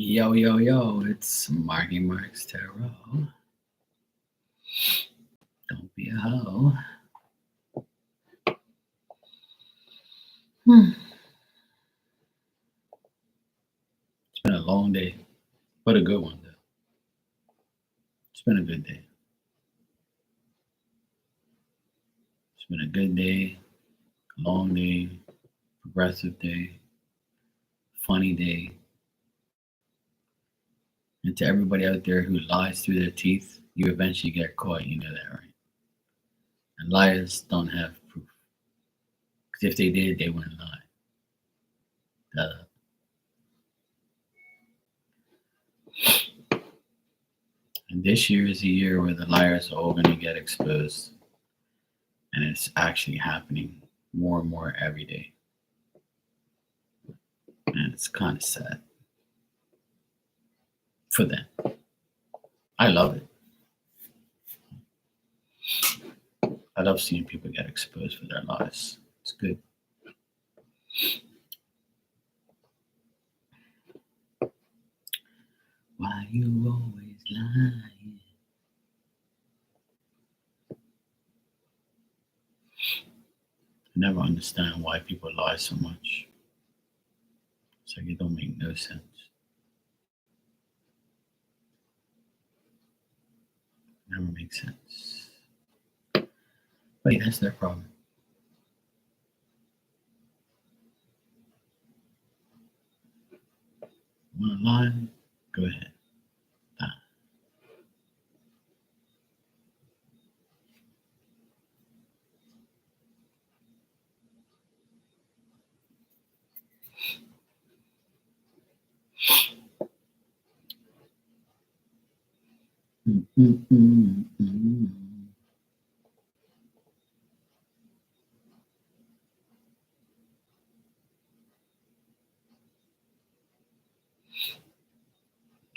Yo, yo, yo, it's Marky Mark's Tarot. Don't be a hoe. Hmm. It's been a long day, but a good one, though. It's been a good day. It's been a good day, long day, progressive day, funny day. And to everybody out there who lies through their teeth, you eventually get caught. You know that, right? And liars don't have proof. Because if they did, they wouldn't lie. Duh. And this year is a year where the liars are all going to get exposed. And it's actually happening more and more every day. And it's kind of sad for them. I love it. I love seeing people get exposed for their lies. It's good. Why you always lying? I never understand why people lie so much. It's like it don't make no sense. Never makes sense. But yeah, that's their problem. Want to lie? Go ahead. Lie. Mm-mm-mm-mm.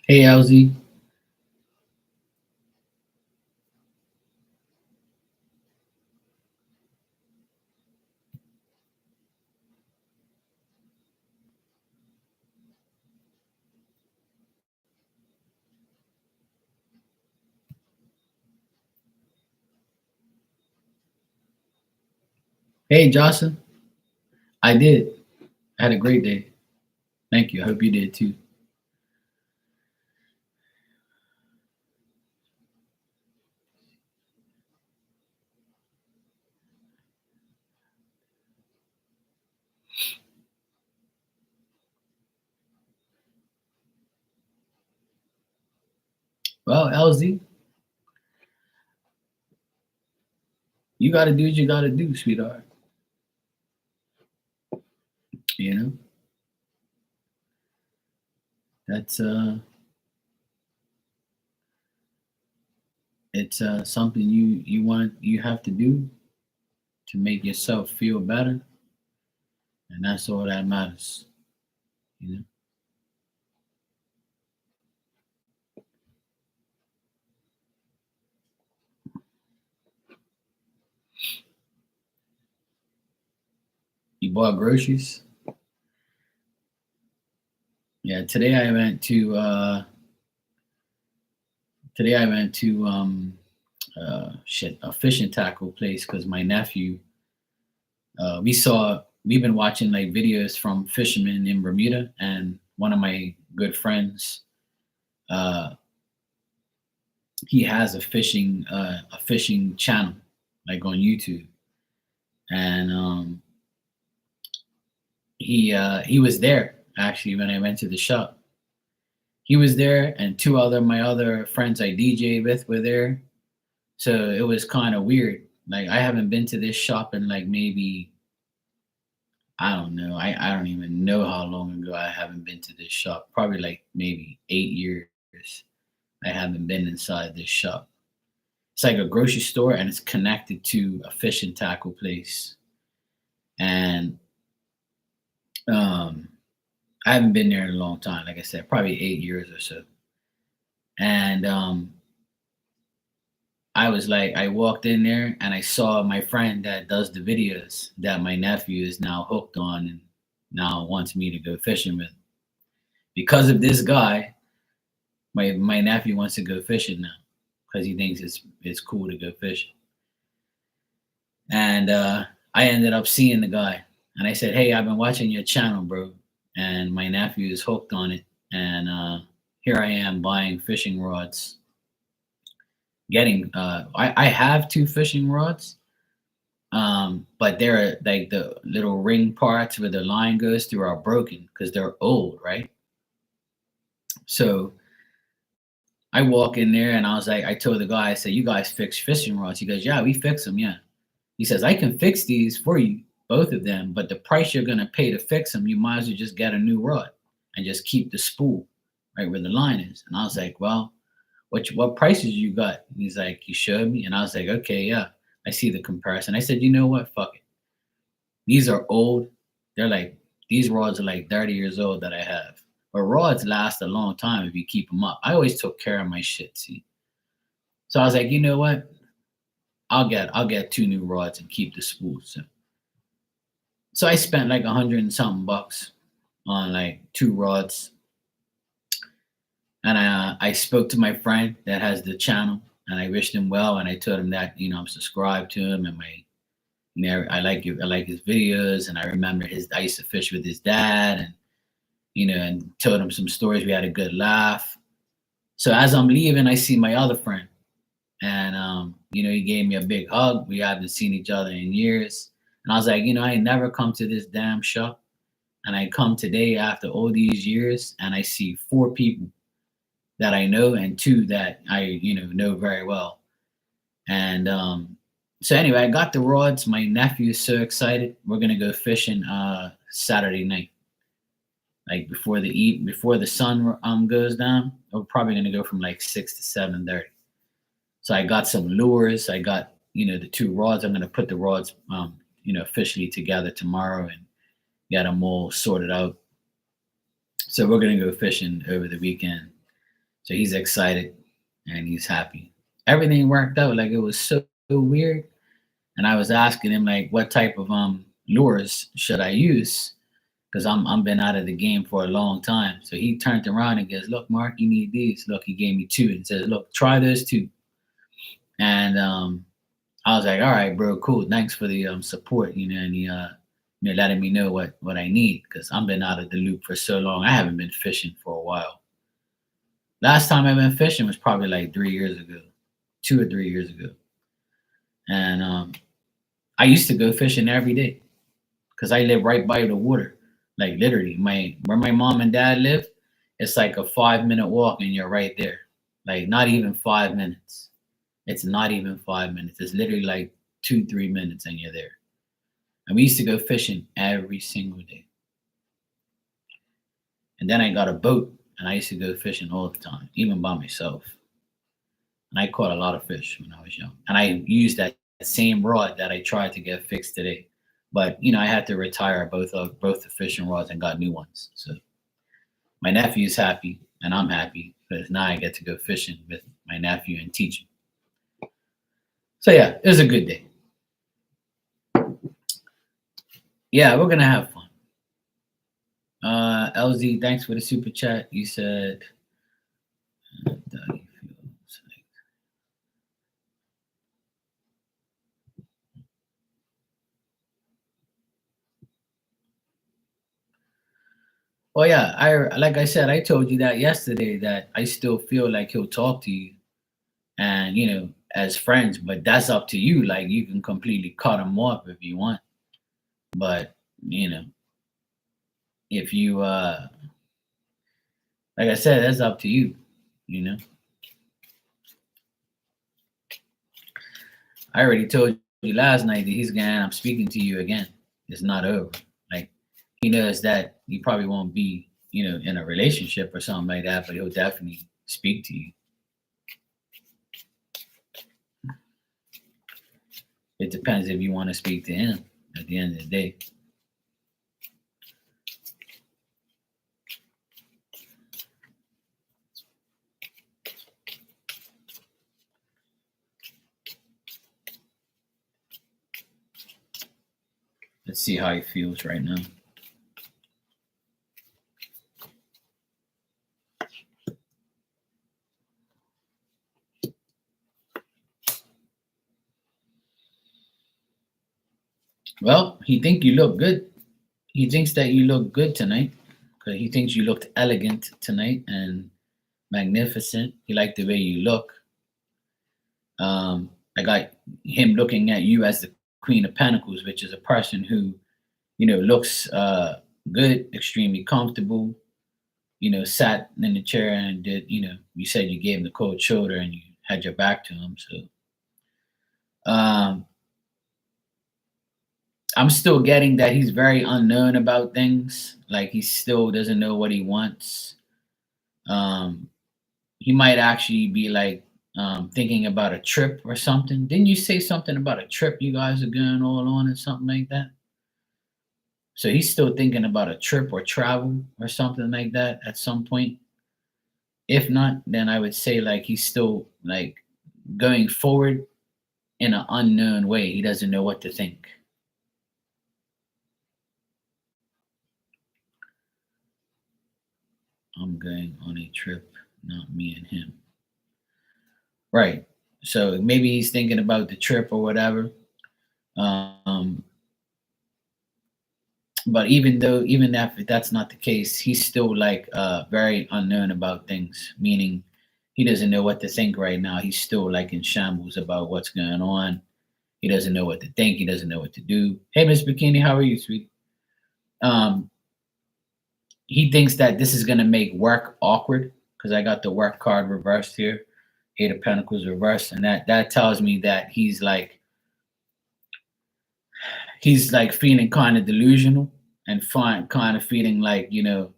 Hey, LZ. Hey, Jocelyn. I did. I had a great day. Thank you. I hope you did too. Well, LZ, you got to do what you got to do, sweetheart. You know, that's it's something you have to do to make yourself feel better, and that's all that matters. You know, you bought groceries. Yeah, today I went to a fishing tackle place because my nephew we've been watching like videos from fishermen in Bermuda, and one of my good friends uh he has a fishing channel like on YouTube, and he was there actually when I went to the shop. He was there, and two other my other friends I DJ with were there. So it was kind of weird. Like I haven't been to this shop in like maybe I don't know. I don't even know how long ago I haven't been to this shop. Probably like maybe 8 years. I haven't been inside this shop. It's like a grocery store and it's connected to a fish and tackle place. And um I haven't been there in a long time. Like I said, probably 8 years or so. And I was like, I walked in there and I saw my friend that does the videos that my nephew is now hooked on and now wants me to go fishing with. Because of this guy, my nephew wants to go fishing now because he thinks it's cool to go fishing. And I ended up seeing the guy, and I said, "Hey, I've been watching your channel, bro." And my nephew is hooked on it, and here I am buying fishing rods. Getting I have two fishing rods, but they're like the little ring parts where the line goes through are broken because they're old, right? So I walk in there and I was like, I told the guy, I said, "You guys fix fishing rods?" He goes, "Yeah, we fix them, yeah." He says, "I can fix these for you, both of them, but the price you're gonna pay to fix them, you might as well just get a new rod and just keep the spool right where the line is." And I was like, "Well, what prices you got?" And he's like, "You showed me," and I was like, "Okay, yeah, I see the comparison." I said, "You know what? Fuck it. These are old. They're like these rods are like 30 years old that I have. But rods last a long time if you keep them up. I always took care of my shit, see." So I was like, "You know what? I'll get two new rods and keep the spool." So I spent like 100 and something bucks on like two rods, and I spoke to my friend that has the channel, and I wished him well, and I told him that I'm subscribed to him, and I like his videos, and I remember I used to fish with his dad, and and told him some stories. We had a good laugh. So as I'm leaving, I see my other friend, and he gave me a big hug. We haven't seen each other in years, and I was like, I ain't never come to this damn shop, and I come today after all these years, and I see four people that I know and two that I know very well. And so anyway, I got the rods. My nephew is so excited. We're gonna go fishing Saturday night, like before the sun goes down. We're probably gonna go from like 6 to 7:30. So I got some lures. I got the two rods. I'm gonna put the rods officially together tomorrow and get them all sorted out. So we're gonna go fishing over the weekend. So he's excited and he's happy. Everything worked out. Like it was so weird. And I was asking him like, what type of lures should I use? Because I'm been out of the game for a long time. So he turned around and goes, "Look, Mark, you need these." Look, he gave me two and says, "Look, try those two." And I was like, "All right, bro, cool. Thanks for the support." And he letting me know what I need because I've been out of the loop for so long. I haven't been fishing for a while. Last time I went fishing was probably like 3 years ago, 2 or 3 years ago. And I used to go fishing every day because I live right by the water. Like literally, where my mom and dad live, it's like a 5 minute walk and you're right there. Like not even 5 minutes. It's not even 5 minutes. It's literally like 2, 3 minutes and you're there. And we used to go fishing every single day. And then I got a boat and I used to go fishing all the time, even by myself. And I caught a lot of fish when I was young. And I used that same rod that I tried to get fixed today. But I had to retire both the fishing rods and got new ones. So my nephew's happy and I'm happy because now I get to go fishing with my nephew and teach him. So yeah, it was a good day. Yeah, we're gonna have fun. LZ, thanks for the super chat. You said well, yeah, I like I said, I told you that yesterday that I still feel like he'll talk to you and as friends, but that's up to you. Like you can completely cut him off if you want. But if you like I said, that's up to you, you know. I already told you last night that he's gonna end up speaking to you again. It's not over. Like he knows that you probably won't be, in a relationship or something like that, but he'll definitely speak to you. It depends if you want to speak to him at the end of the day. Let's see how he feels right now. Well, he think you look good. He thinks that you look good tonight. 'Cause he thinks you looked elegant tonight and magnificent. He liked the way you look. I got him looking at you as the Queen of Pentacles, which is a person who, looks good, extremely comfortable. Sat in the chair and did. You said you gave him the cold shoulder and you had your back to him. So, um, I'm still getting that he's very unknown about things. Like he still doesn't know what he wants. Um, he might actually be like thinking about a trip or something. Didn't you say something about a trip you guys are going all on or something like that? So he's still thinking about a trip or travel or something like that at some point. If not, then I would say like he's still like going forward in an unknown way. He doesn't know what to think. I'm going on a trip, not me and him. Right. So maybe he's thinking about the trip or whatever. Um, but even if that's not the case, he's still like very unknown about things, meaning he doesn't know what to think right now. He's still like in shambles about what's going on. He doesn't know what to think. He doesn't know what to do. Hey, Miss Bikini, how are you, sweetie? Um, he thinks that this is gonna make work awkward because I got the work card reversed here, Eight of Pentacles reversed, and that tells me that he's like feeling kind of delusional and kind of feeling like no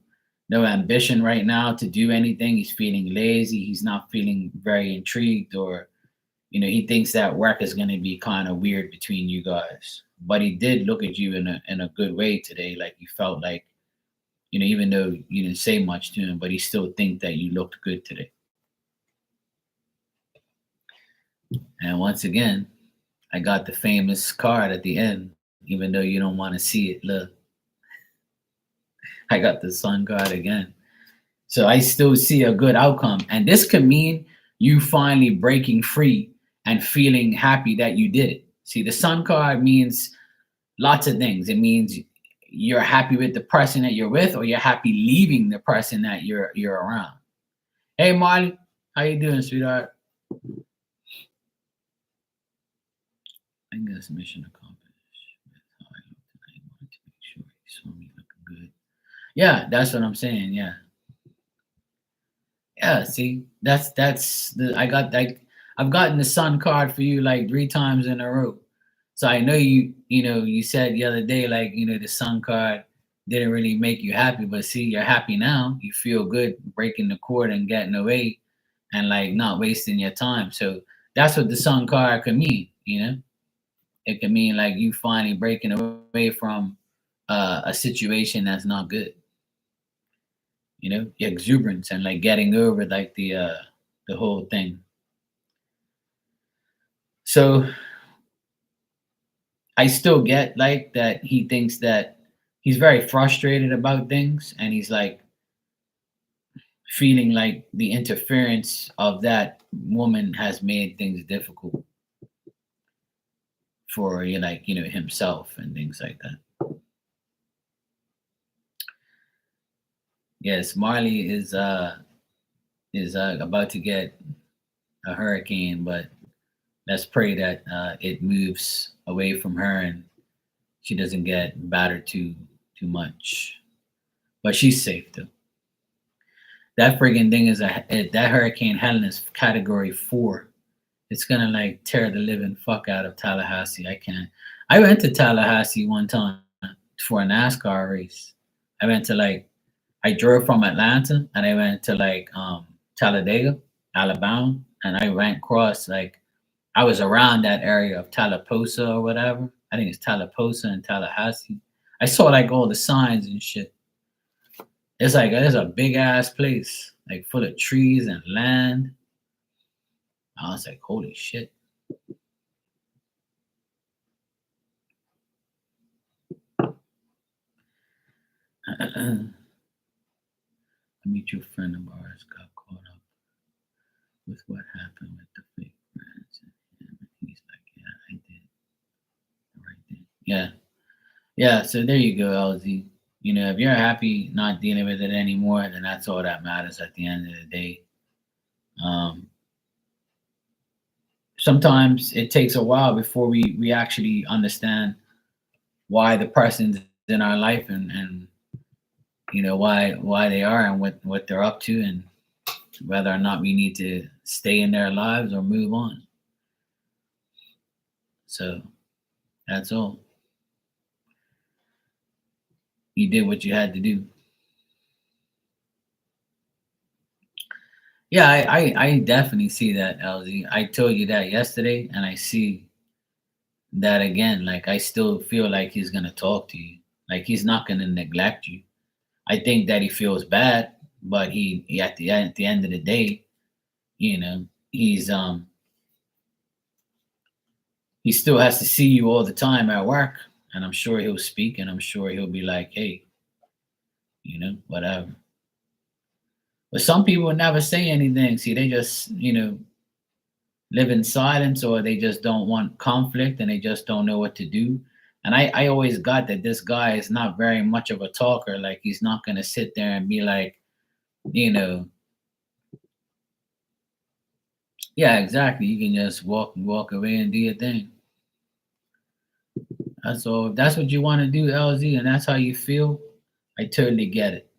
ambition right now to do anything. He's feeling lazy. He's not feeling very intrigued, or he thinks that work is going to be kind of weird between you guys. But he did look at you in a good way today. Like you felt like even though you didn't say much to him, but he still think that you looked good today. And once again, I got the famous card at the end, even though you don't want to see it. Look, I got the sun card again. So I still see a good outcome. And this could mean you finally breaking free and feeling happy that you did it. See, the sun card means lots of things. It means you're happy with the person that you're with, or you're happy leaving the person that you're around. Hey Marley, how you doing, sweetheart? I guess mission accomplished. With how I look tonight, I wanted to make sure you saw me looking good. Yeah, that's what I'm saying. Yeah. Yeah, see, that's the I've gotten the sun card for you like 3 times in a row. So I know you said the other day like the sun card didn't really make you happy, but see you're happy now. You feel good breaking the cord and getting away and like not wasting your time. So that's what the sun card could mean. It could mean like you finally breaking away from a situation that's not good. Your exuberance and like getting over like the whole thing. So I still get like that he thinks that he's very frustrated about things, and he's like feeling like the interference of that woman has made things difficult for himself and things like that. Yes, Marley is about to get a hurricane, but let's pray that it moves away from her and she doesn't get battered too much. But she's safe though. That friggin' thing that Hurricane Helen is category 4. It's gonna like tear the living fuck out of Tallahassee. I can't. I went to Tallahassee one time for a NASCAR race. I went to like I drove from Atlanta and I went to like Talladega, Alabama, and I went across like I was around that area of Tallapoosa or whatever. I think it's Tallapoosa and Tallahassee. I saw like all the signs and shit. It's a big ass place, like full of trees and land. I was like, holy shit. A mutual friend of ours got caught up with what happened with the fake friends and him. And he's like, yeah, I did the right thing. Yeah. Yeah, so there you go, LZ. You know, if you're happy not dealing with it anymore, then that's all that matters at the end of the day. Um, Sometimes it takes a while before we actually understand why the person's in our life, and you know why they are and what they're up to, and whether or not we need to stay in their lives or move on. So that's all. You did what you had to do. Yeah, I definitely see that, LZ. I told you that yesterday, and I see that again. Like, I still feel like he's gonna talk to you. Like, he's not gonna neglect you. I think that he feels bad, but he at the end of the day, you know, he still has to see you all the time at work, and I'm sure he'll speak, and I'm sure he'll be like, hey, whatever. But some people never say anything. See, they just, live in silence, or they just don't want conflict, and they just don't know what to do. And I always got that this guy is not very much of a talker. Like, he's not gonna sit there and be like, you know, yeah, exactly. You can just walk away and do your thing. That's all. If that's what you want to do, LZ, and that's how you feel, I totally get it.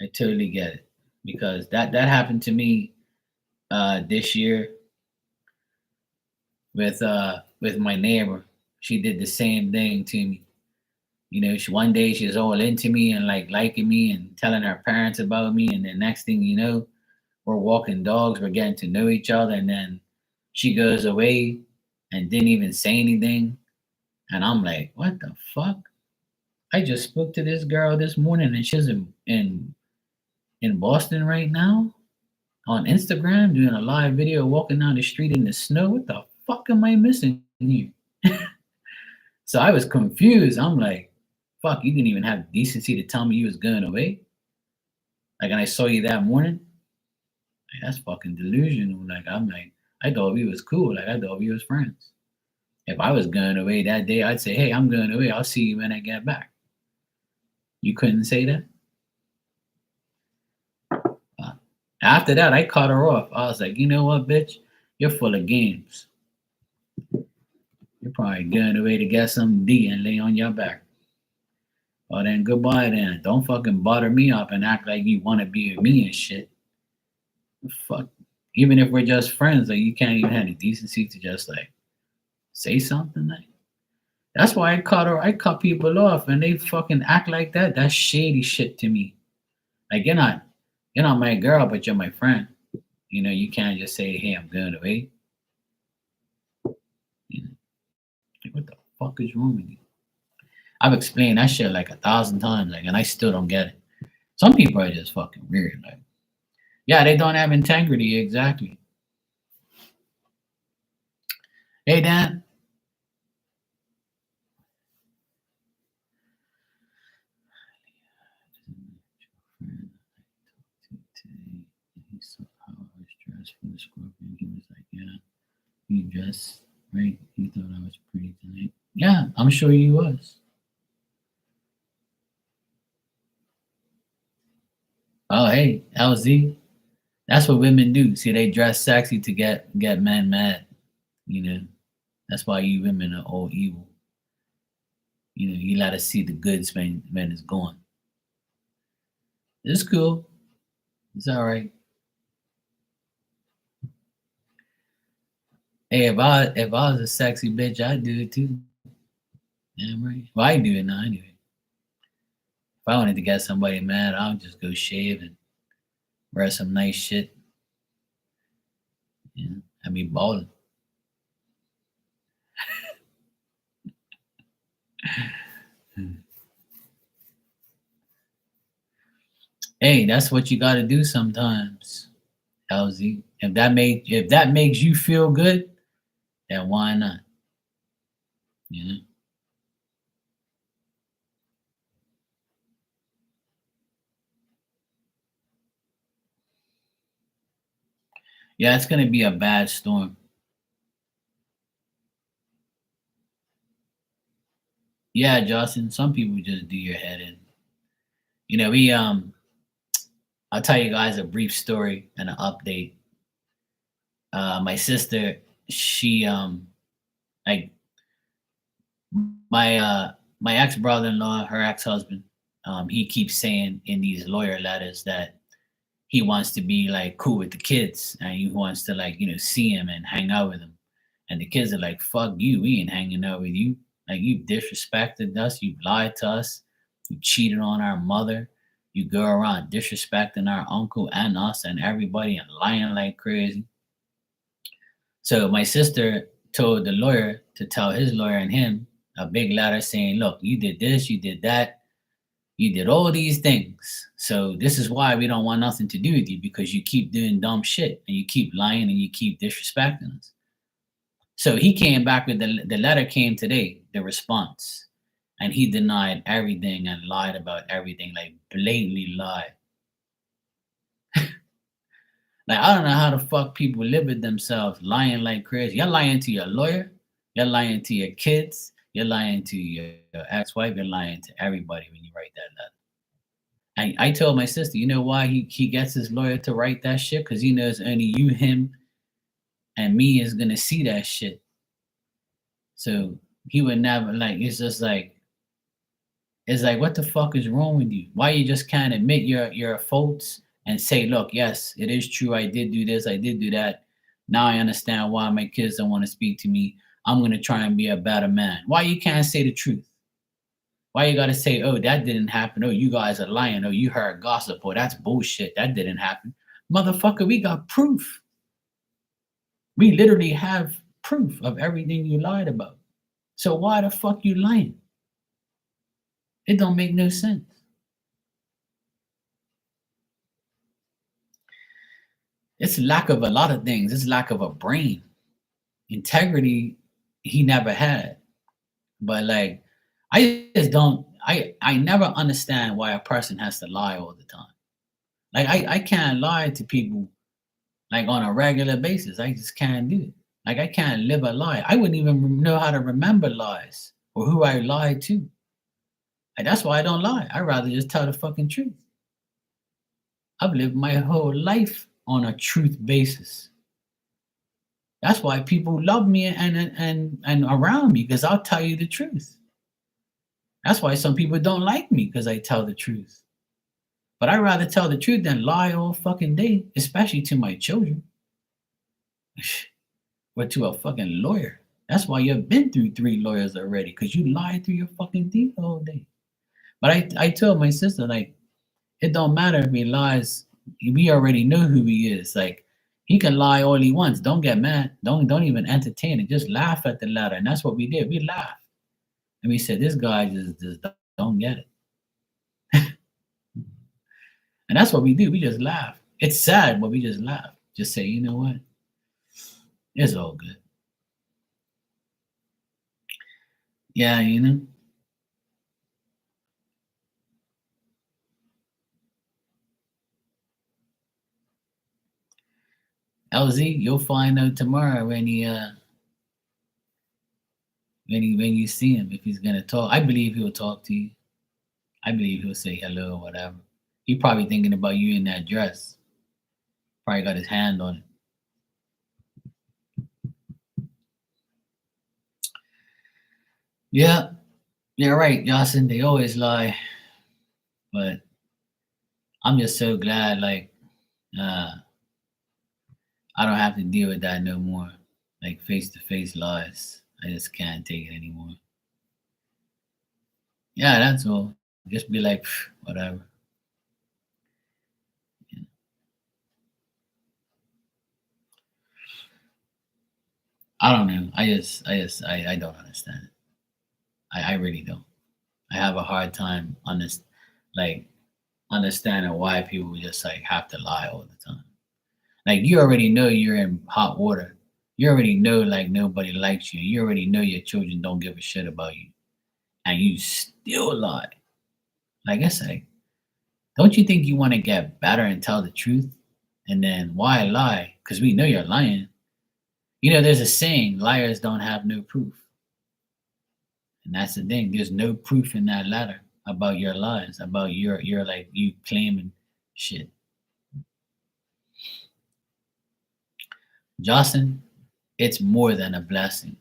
I totally get it. Because that happened to me this year with my neighbor. She did the same thing to me. One day she was all into me and like liking me and telling her parents about me, and then next thing you know, we're walking dogs, we're getting to know each other, and then she goes away and didn't even say anything. And I'm like, what the fuck? I just spoke to this girl this morning, and she's in Boston right now on Instagram doing a live video walking down the street in the snow. What the fuck am I missing here? So I was confused. I'm like, fuck, you didn't even have decency to tell me you was going away. Like, and I saw you that morning. Like, that's fucking delusional. Like, I'm like, I thought we was cool. Like, I thought we was friends. If I was going away that day, I'd say, hey, I'm going away. I'll see you when I get back. You couldn't say that? Uh, After that, I cut her off. I was like, you know what, bitch? You're full of games. You're probably going away to get some D and lay on your back. Well, then goodbye then. Don't fucking butter me up and act like you want to be with me and shit. Fuck. Even if we're just friends, like, you can't even have the decency to just like say something. Like, that's why I cut people off, and they fucking act like that. That's shady shit to me. Like, you're not my girl, but you're my friend. You can't just say, hey, I'm going away. You know, like, what the fuck is wrong with you? I've explained that shit like 1,000 times, like, and I still don't get it. Some people are just fucking weird. Like, yeah, they don't have integrity. Exactly. Hey, Dan. He saw how I was dressed for the scorpion. He was like, yeah, you dressed right. He thought I was pretty tonight. Yeah, I'm sure he was. Oh, hey, LZ. That's what women do. See, they dress sexy to get men mad. You know, that's why you women are all evil. You let us see the goods when it's gone. It's cool. It's all right. Hey, if I was a sexy bitch, I'd do it too. Damn right. Well, I do it now anyway. If I wanted to get somebody mad, I'll just go shave and wear some nice shit. I mean, balling. Hey, that's what you got to do sometimes, LZ. If that makes you feel good, then why not? You know. Yeah, it's gonna be a bad storm. Yeah, Justin. Some people just do your head in. You know, we I'll tell you guys a brief story and an update. My sister, she like my my ex brother in law, her ex husband, he keeps saying in these lawyer letters that he wants to be like cool with the kids and he wants to like see him and hang out with him. And the kids are like, "Fuck you, we ain't hanging out with you. Like you disrespected us, you lied to us, you cheated on our mother, you go around disrespecting our uncle and us and everybody and lying like crazy." So my sister told the lawyer to tell his lawyer and him a big letter saying, "Look, you did this, you did that, you did all these things. So this is why we don't want nothing to do with you because you keep doing dumb shit and you keep lying and you keep disrespecting us." So he came back with the letter came today, the response, and he denied everything and lied about everything, like blatantly lied. Like I don't know how the fuck people live with themselves lying like crazy. You're lying to your lawyer, you're lying to your kids, you're lying to your ex-wife, you're lying to everybody when you write that letter. I told my sister, you know why he gets his lawyer to write that shit? Because he knows only you, him, and me is gonna see that shit. So he would never like it's just like it's like what the fuck is wrong with you? Why you just can't admit your faults and say, look, yes, it is true, I did do this, I did do that. Now I understand why my kids don't want to speak to me. I'm gonna try and be a better man. Why you can't say the truth? Why you gotta say, oh, that didn't happen? Oh, you guys are lying. Oh, you heard gossip. Oh, that's bullshit. That didn't happen. Motherfucker, we got proof. We literally have proof of everything you lied about. So why the fuck you lying? It don't make no sense. It's lack of a lot of things. It's lack of a brain. Integrity, he never had. But like, I never understand why a person has to lie all the time. Like I can't lie to people like on a regular basis. I just can't do it. Like I can't live a lie. I wouldn't even know how to remember lies or who I lied to. Like that's why I don't lie. I'd rather just tell the fucking truth. I've lived my whole life on a truth basis. That's why people love me and around me because I'll tell you the truth. That's why some people don't like me because I tell the truth. But I'd rather tell the truth than lie all fucking day, especially to my children. Or to a fucking lawyer. That's why you've been through 3 lawyers already, because you lied through your fucking teeth all day. But I told my sister, like, it don't matter if he lies. We already know who he is. Like, he can lie all he wants. Don't get mad. Don't even entertain it. Just laugh at the letter. And that's what we did. We laughed. And we said, this guy just don't get it. And that's what we do. We just laugh. It's sad, but we just laugh. Just say, you know what? It's all good. Yeah, you know. LZ, you'll find out tomorrow when you see him if he's gonna talk. I believe he'll talk to you. I believe he'll say hello or whatever. He probably thinking about you in that dress. Probably got his hand on it. Yeah, you're right, Jocelyn. They always lie, but I'm just so glad like uh I don't have to deal with that no more. Like face to face lies. I just can't take it anymore. Yeah, that's all. Just be like whatever. I don't know. I don't understand. I really don't. I have a hard time like understanding why people just like have to lie all the time. Like you already know you're in hot water. You already know like nobody likes you. You already know your children don't give a shit about you, and you still lie. Like I say, don't you think you want to get better and tell the truth? And then why lie? Because we know you're lying. You know, there's a saying: liars don't have no proof. And that's the thing. There's no proof in that letter about your lies, about your like you claiming shit. Justin, it's more than a blessing.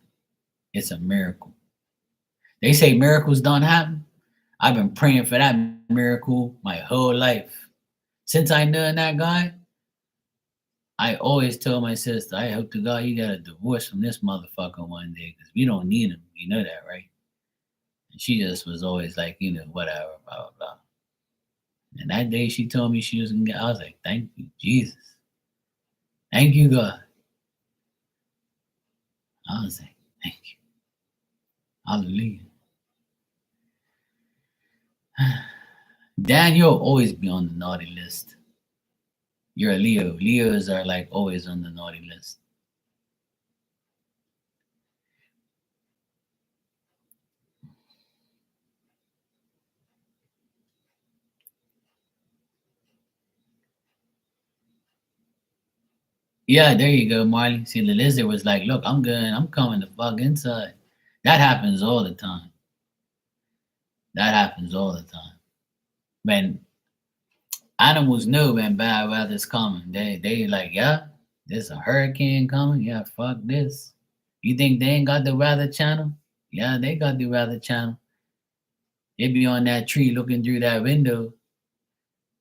It's a miracle. They say miracles don't happen. I've been praying for that miracle my whole life. Since I know that guy, I always tell my sister, I hope to God you got a divorce from this motherfucker one day because we don't need him. You know that, right? And she just was always like, whatever, blah, blah, blah. And that day she told me she was going to get, I was like, thank you, Jesus. Thank you, God. I was like, thank you. Hallelujah. Dan, you'll always be on the naughty list. You're a Leo. Leos are like always on the naughty list. Yeah, there you go, Marley. See, the lizard was like, look, I'm good. I'm coming the fuck inside. That happens all the time. That happens all the time. When animals know when bad weather's coming, they like, yeah, there's a hurricane coming. Yeah, fuck this. You think they ain't got the weather channel? Yeah, they got the weather channel. They be on that tree looking through that window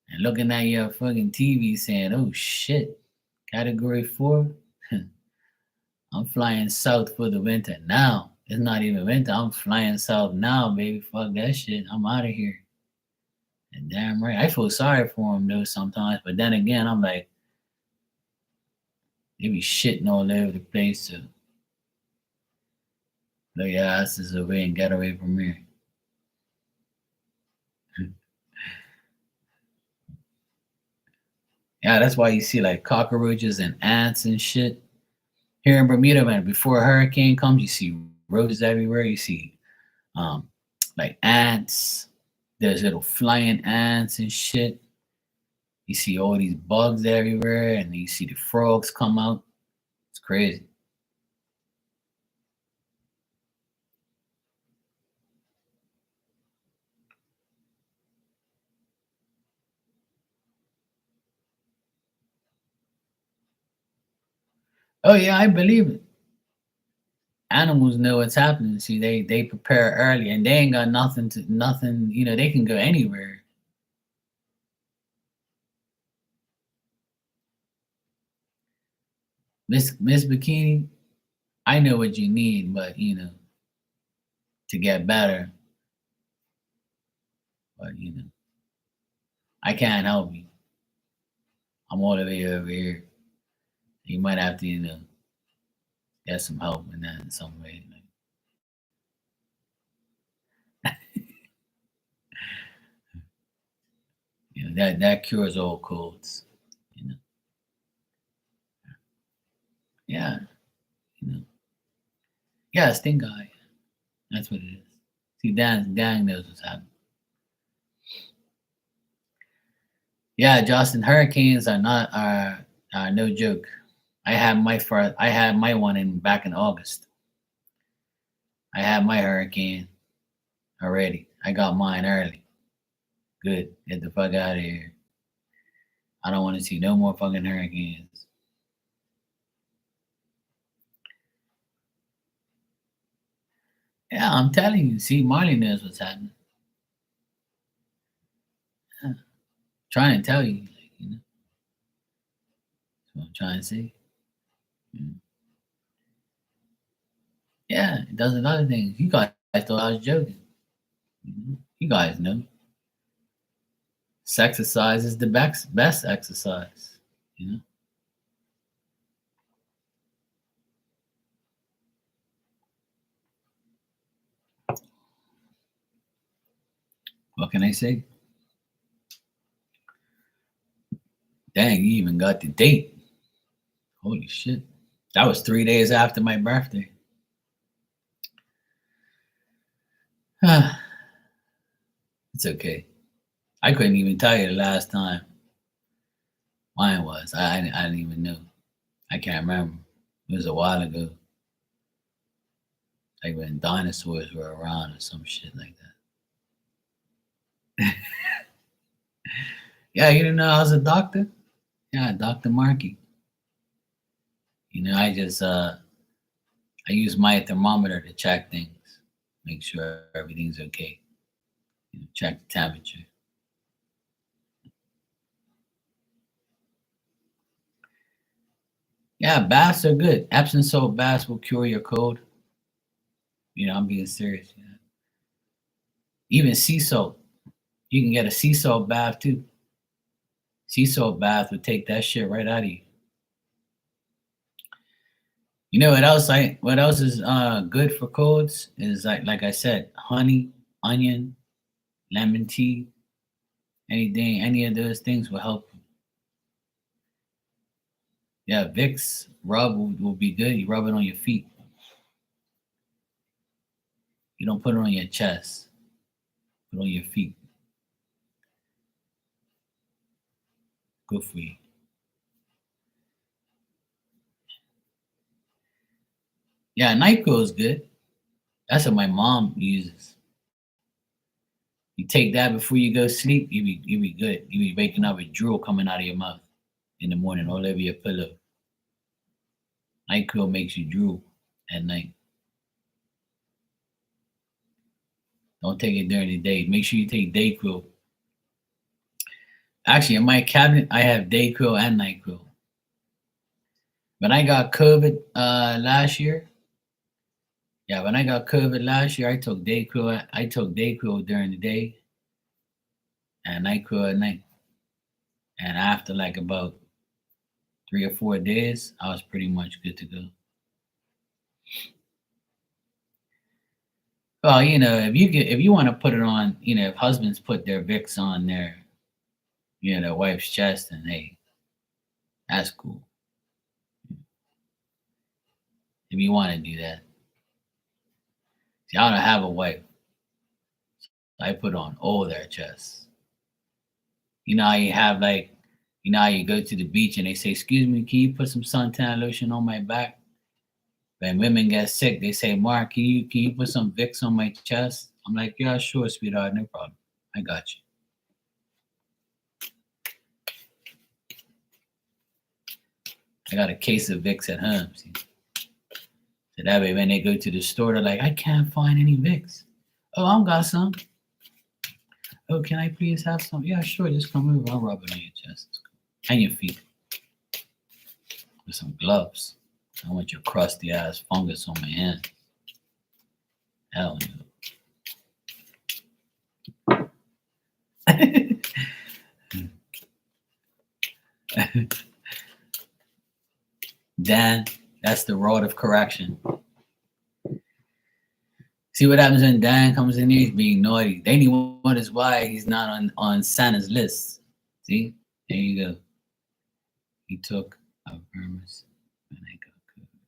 and looking at your fucking TV saying, oh shit, category 4? I'm flying south for the winter now. It's not even winter. I'm flying south now, baby. Fuck that shit. I'm out of here. And damn right. I feel sorry for them though sometimes. But then again, I'm like, they be shitting all over the place. So look your asses away and get away from here. Yeah, that's why you see like cockroaches and ants and shit. Here in Bermuda, man, before a hurricane comes, you see roaches everywhere. You see like ants. There's little flying ants and shit. You see all these bugs everywhere, and you see the frogs come out. It's crazy. Oh yeah, I believe it. Animals know what's happening. See, they prepare early, and they ain't got nothing. They can go anywhere. Miss Bikini, I know what you need, but to get better. But I can't help you. I'm all the way over here. You might have to, get some help in that in some way. That cures all colds. You know, yeah, you know, yeah, stink eye. That's what it is. See, Dan knows what's happening. Yeah, Justin, hurricanes are no joke. I had my one in back in August. I had my hurricane already. I got mine early. Good. Get the fuck out of here. I don't want to see no more fucking hurricanes. Yeah, I'm telling you. See, Marley knows what's happening. Yeah. Trying to tell you, that's what I'm trying to say. Mm. Yeah, it does a lot of things. You guys thought I was joking. You guys know. Exercise is the best exercise. You know. What can I say? Dang, you even got the date. Holy shit. That was 3 days after my birthday. It's okay. I couldn't even tell you the last time mine was. I didn't even know. I can't remember. It was a while ago. like when dinosaurs were around or some shit like that. Yeah, you didn't know I was a doctor? Yeah, Dr. Markey. I use my thermometer to check things, make sure everything's okay. Check the temperature. Yeah, baths are good. Epsom salt baths will cure your cold. I'm being serious. Even sea salt. You can get a sea salt bath too. Sea salt bath would take that shit right out of you. You know what else? What else is good for colds is like I said, honey, onion, lemon tea, anything, any of those things will help. Yeah, Vicks rub will be good. You rub it on your feet. You don't put it on your chest. Put it on your feet. Good for you. Yeah, NyQuil is good. That's what my mom uses. You take that before you go sleep, you be good. You be waking up with drool coming out of your mouth in the morning all over your pillow. NyQuil makes you drool at night. Don't take it during the day. Make sure you take Dayquil. Actually, in my cabinet, I have Dayquil and NyQuil. When I got COVID last year, yeah, when I got COVID last year, I took Dayquil. I took Dayquil during the day and NyQuil at night. And after like about 3 or 4 days, I was pretty much good to go. Well, if you want to put it on, if husbands put their Vicks on their wife's chest, and hey, that's cool. If you want to do that, see, I don't have a wife. I put on all their chests. You know how you have how you go to the beach and they say, "Excuse me, can you put some suntan lotion on my back?" When women get sick, they say, "Mark, can you put some Vicks on my chest?" I'm like, "Yeah, sure, sweetheart, no problem. I got you." I got a case of Vicks at home. See? So that way, when they go to the store, they're like, "I can't find any Vicks." "Oh, I've got some." "Oh, can I please have some?" "Yeah, sure. Just come over. I'll rub it on your chest and your feet with some gloves. I want your crusty ass fungus on my hand." Hell no. Dan, that's the rod of correction. See what happens when Dan comes in here? He's being naughty. Then he wonders why he's not on Santa's list. See? There you go. He took a vermis when I got COVID.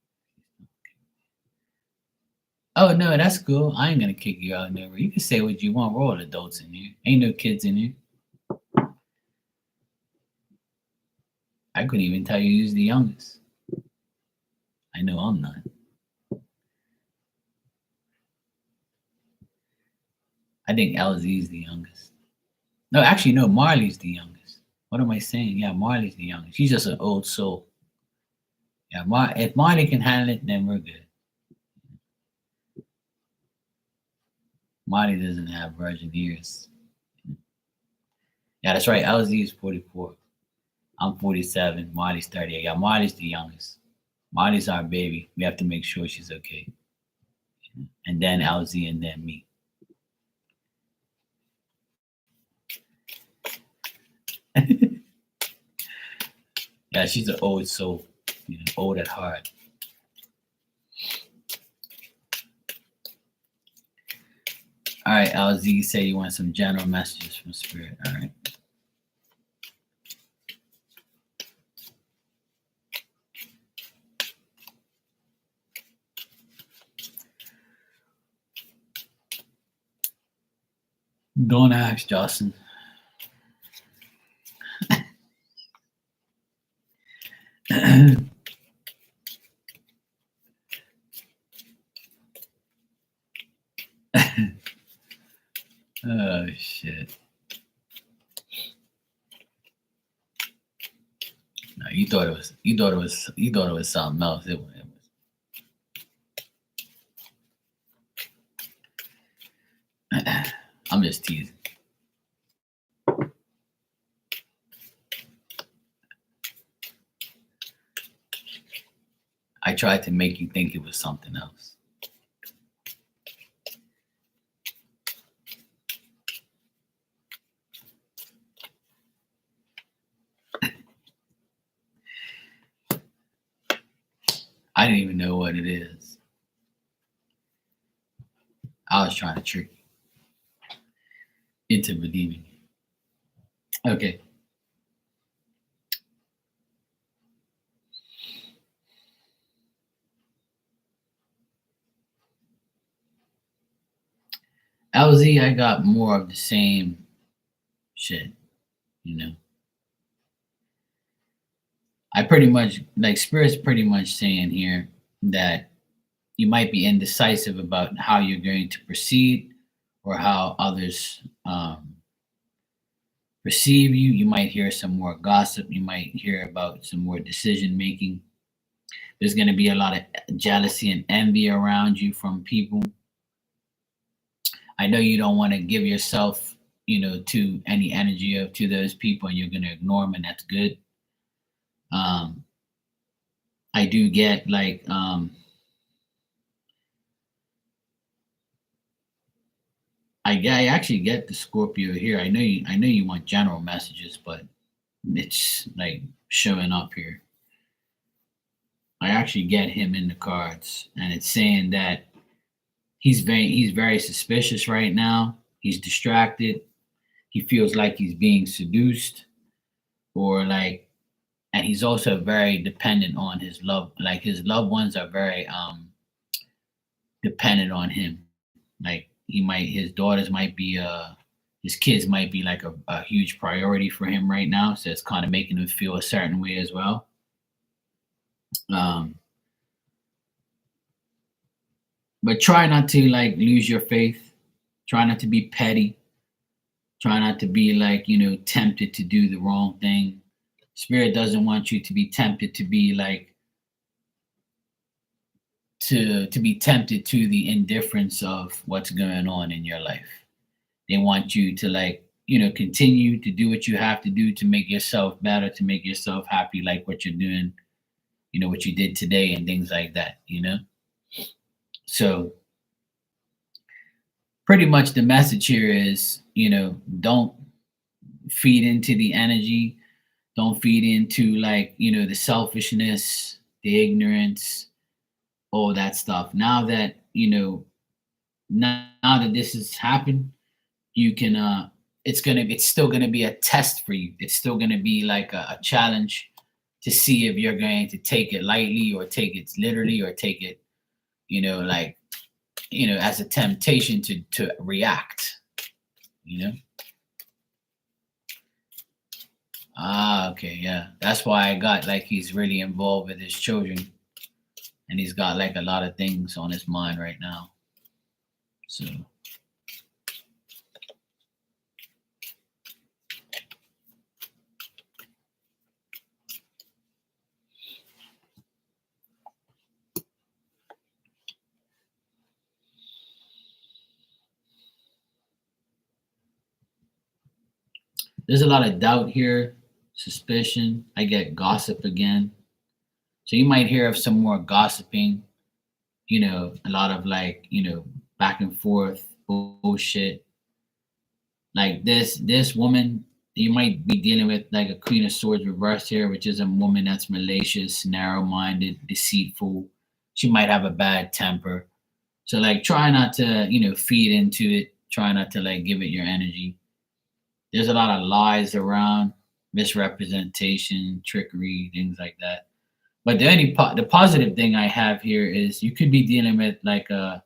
Oh no, that's cool. I ain't gonna kick you out nowhere. You can say what you want. We're all adults in here. Ain't no kids in here. I couldn't even tell you who's the youngest. I know I'm not. I think LZ's the youngest. No, actually, no, Marley's the youngest. What am I saying? Yeah, Marley's the youngest. She's just an old soul. Yeah, if Marley can handle it, then we're good. Marley doesn't have virgin ears. Yeah, that's right. LZ is 44. I'm 47. Marley's 38. Yeah, Marley's the youngest. Marley's our baby. We have to make sure she's okay. And then LZ and then me. Yeah, she's an old soul. Old at heart. All right, LZ, say you want some general messages from Spirit. All right. Don't ask, Justin. Oh shit. No, you thought it was something else. I'm just teasing. I tried to make you think it was something else. I didn't even know what it is. I was trying to trick you into believing. Okay. LZ, I got more of the same shit, you know. I pretty much like Spirit's pretty much saying here that you might be indecisive about how you're going to proceed or how others perceive you. You might hear some more gossip. You might hear about some more decision making. There's going to be a lot of jealousy and envy around you from people. I know you don't want to give yourself, to any energy of to those people, and you're going to ignore them, and that's good. Um, I do get like I actually get the Scorpio here. I know you want general messages, but it's like showing up here. I actually get him in the cards, and it's saying that he's very suspicious right now. He's distracted. He feels like he's being seduced, or like, and he's also very dependent on his love. Like his loved ones are very dependent on him. Like his daughters might be his kids might be like a huge priority for him right now. So it's kind of making him feel a certain way as well. Um, but try not to like lose your faith. Try not to be petty. Try not to be like, tempted to do the wrong thing. Spirit doesn't want you to be tempted to be like to be tempted to the indifference of what's going on in your life. They want you to like, continue to do what you have to do to make yourself better, to make yourself happy, like what you're doing, what you did today and things like that. So pretty much the message here is, don't feed into the energy, don't feed into like, the selfishness, the ignorance, all that stuff. Now that this has happened, you can it's still gonna be a test for you. It's still gonna be like a challenge to see if you're going to take it lightly or take it literally or take it, like, as a temptation to react, you know? Ah, okay, yeah. That's why I got like he's really involved with his children and he's got like a lot of things on his mind right now. So there's a lot of doubt here, suspicion. I get gossip again. So you might hear of some more gossiping, a lot of like, back and forth bullshit. Like this woman, you might be dealing with like a Queen of Swords reversed here, which is a woman that's malicious, narrow-minded, deceitful. She might have a bad temper. So like try not to, feed into it. Try not to like give it your energy. There's a lot of lies around, misrepresentation, trickery, things like that. But the positive thing I have here is you could be dealing with like a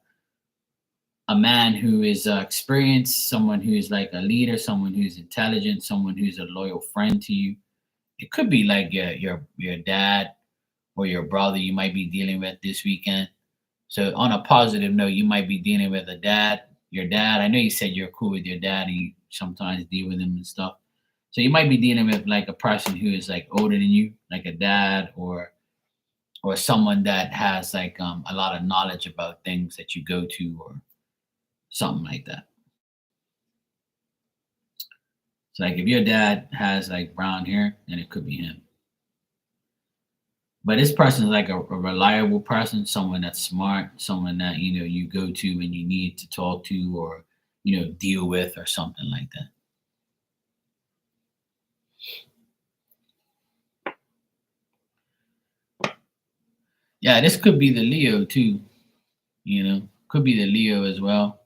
man who is experienced, someone who is like a leader, someone who's intelligent, someone who's a loyal friend to you. It could be like your dad or your brother you might be dealing with this weekend. So on a positive note, you might be dealing with a dad your dad. I know you said you're cool with your dad and you sometimes deal with him and stuff. So you might be dealing with like a person who is like older than you, like a dad or someone that has like a lot of knowledge about things that you go to or something like that. So like if your dad has like brown hair, then it could be him. But this person is like a reliable person, someone that's smart, someone that you go to when you need to talk to or deal with or something like that. Yeah, this could be the Leo too. Could be the Leo as well.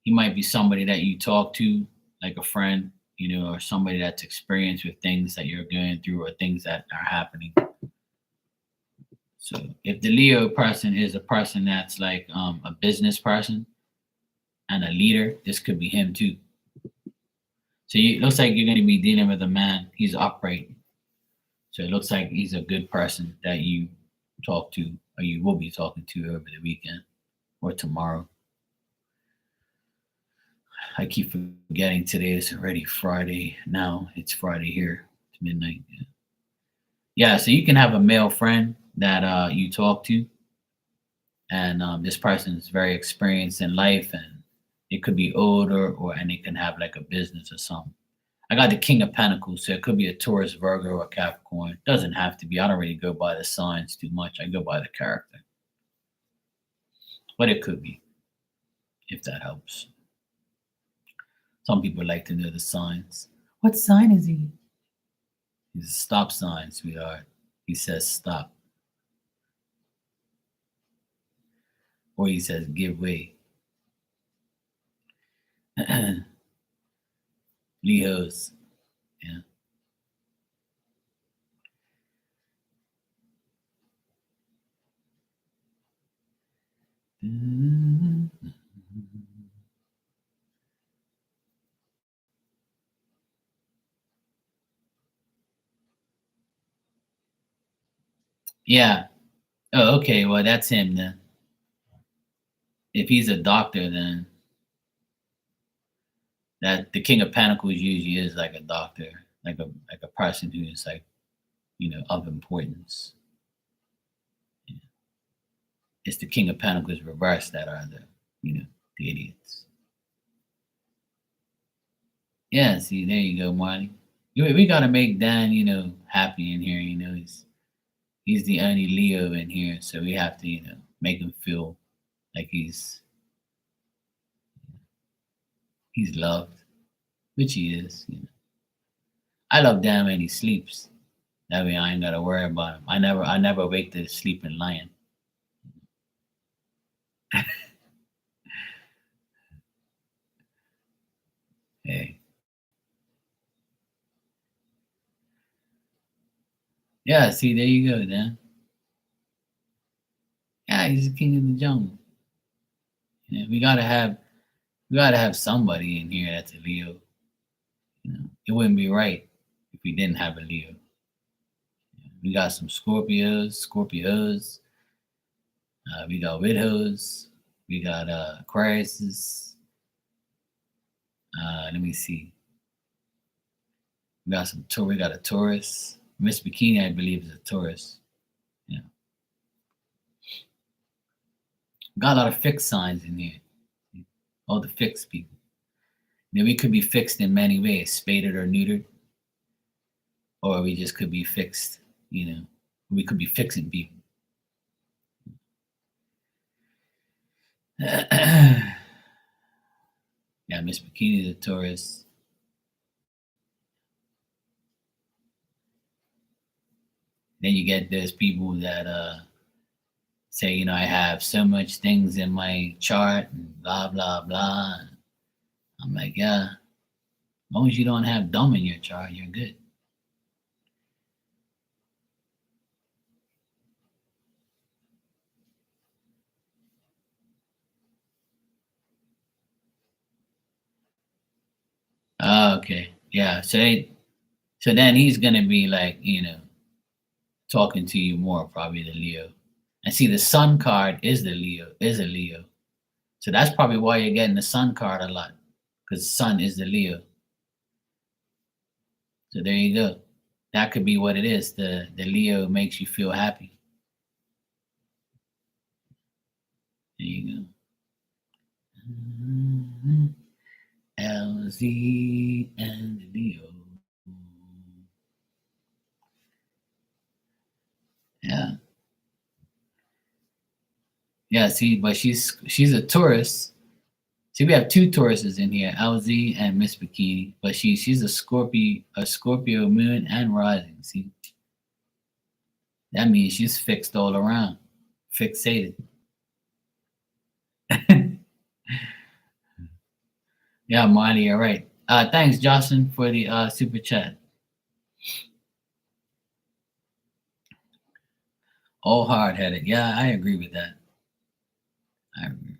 He might be somebody that you talk to, like a friend, or somebody that's experienced with things that you're going through or things that are happening. So if the Leo person is a person that's like a business person and a leader, this could be him too. So it looks like you're going to be dealing with a man. He's upright. So it looks like he's a good person that you talk to or you will be talking to over the weekend or tomorrow. I keep forgetting today is already Friday. Now it's Friday here. It's midnight. Yeah, so you can have a male friend that you talk to, and this person is very experienced in life, and it could be older, and they can have like a business or something. I got the King of Pentacles, so it could be a Taurus, Virgo, or Capricorn. Doesn't have to be. I don't really go by the signs too much. I go by the character, but it could be if that helps. Some people like to know the signs. What sign is he? He's a stop sign, sweetheart. He says stop. Or he says give way. Leos. Yeah. Yeah. Oh, okay. Well, that's him then. If he's a doctor, then that the King of Pentacles usually is like a doctor, like a person who is like, of importance. Yeah. It's the King of Pentacles reversed that are the idiots. Yeah, see, there you go, Marty. We gotta make Dan, happy in here. He's the only Leo in here, so we have to, make him feel like he's loved, which he is. I love Dan when he sleeps. That way I ain't gotta worry about him. I never wake the sleeping lion. Hey. Yeah, see, there you go, Dan. Yeah, he's the king of the jungle. We gotta have somebody in here that's a Leo. It wouldn't be right if we didn't have a Leo. We got some Scorpios. We got widows. We got Aquariuses. Let me see. We got a Taurus. Miss Bikini, I believe, is a Taurus. Yeah. We got a lot of fixed signs in here. All the fixed people. We could be fixed in many ways, spaded or neutered. Or we just could be fixed, we could be fixing people. Yeah, Miss Bikini is a Taurus. Then you get those people that say, I have so much things in my chart and blah blah blah. I'm like, yeah, as long as you don't have dumb in your chart, you're good. Oh, okay. Yeah. So then he's gonna be like, talking to you more, probably the Leo. And see, the Sun card is a Leo. So that's probably why you're getting the Sun card a lot, because Sun is the Leo. So there you go. That could be what it is. The Leo makes you feel happy. There you go. LZ and Leo. Yeah. Yeah, see, but she's a tourist. See, we have two Tauruses in here, LZ and Miss Bikini. But she's a Scorpio moon and rising. See, that means she's fixed all around, fixated. Yeah, Marley, you're right. Thanks, Jocelyn, for the super chat. All hard headed. Yeah, I agree with that. I agree.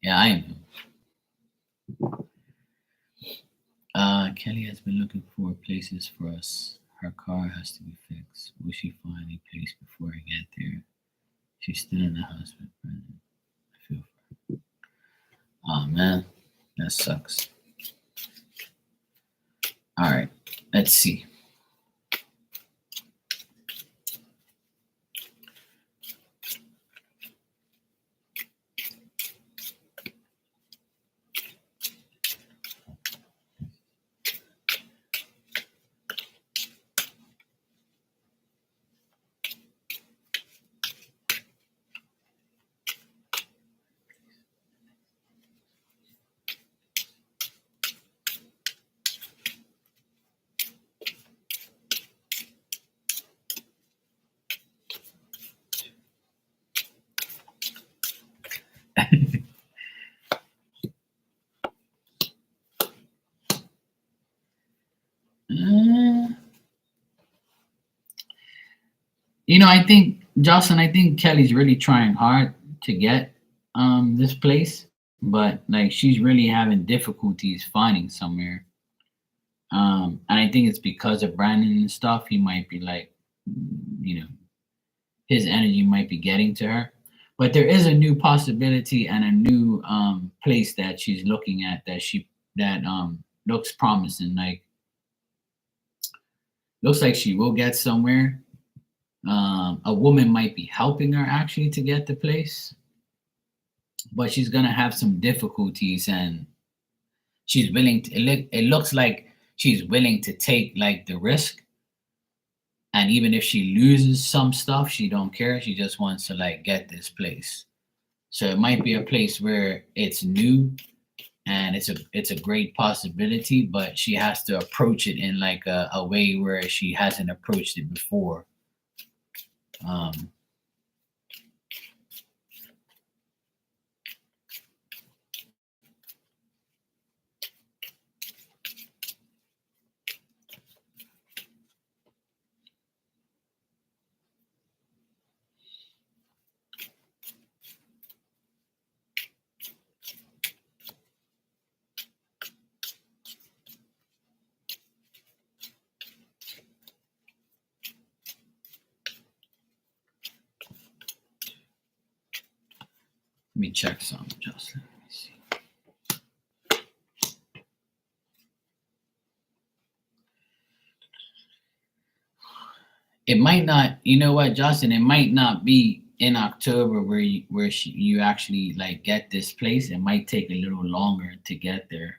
Yeah, I am. Kelly has been looking for places for us. Her car has to be fixed. Will she find a place before I get there? She's still in the hospital. I feel for her. Oh man, that sucks. All right, let's see. I think Jocelyn. I think Kelly's really trying hard to get this place, but like she's really having difficulties finding somewhere. And I think it's because of Brandon and stuff. He might be like, you know, his energy might be getting to her. But there is a new possibility and a new place that she's looking at that looks promising. Like looks like she will get somewhere. A woman might be helping her actually to get the place, but she's gonna have some difficulties, and she's willing to. It looks like she's willing to take like the risk, and even if she loses some stuff, she don't care. She just wants to like get this place. So it might be a place where it's new and it's a great possibility, but she has to approach it in like a way where she hasn't approached it before. Um, Let me check something, Justin. Let me see. It might not. You know what, Justin? It might not be in October you actually like get this place. It might take a little longer to get there,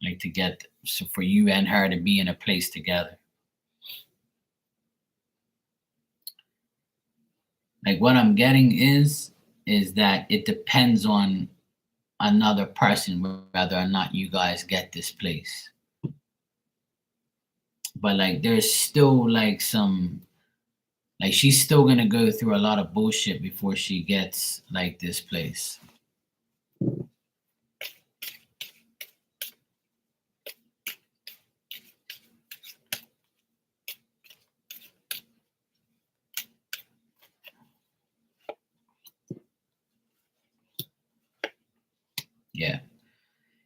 like to get so for you and her to be in a place together. Like what I'm getting is that it depends on another person whether or not you guys get this place. But like there's still like some like she's still gonna go through a lot of bullshit before she gets like this place. Yeah.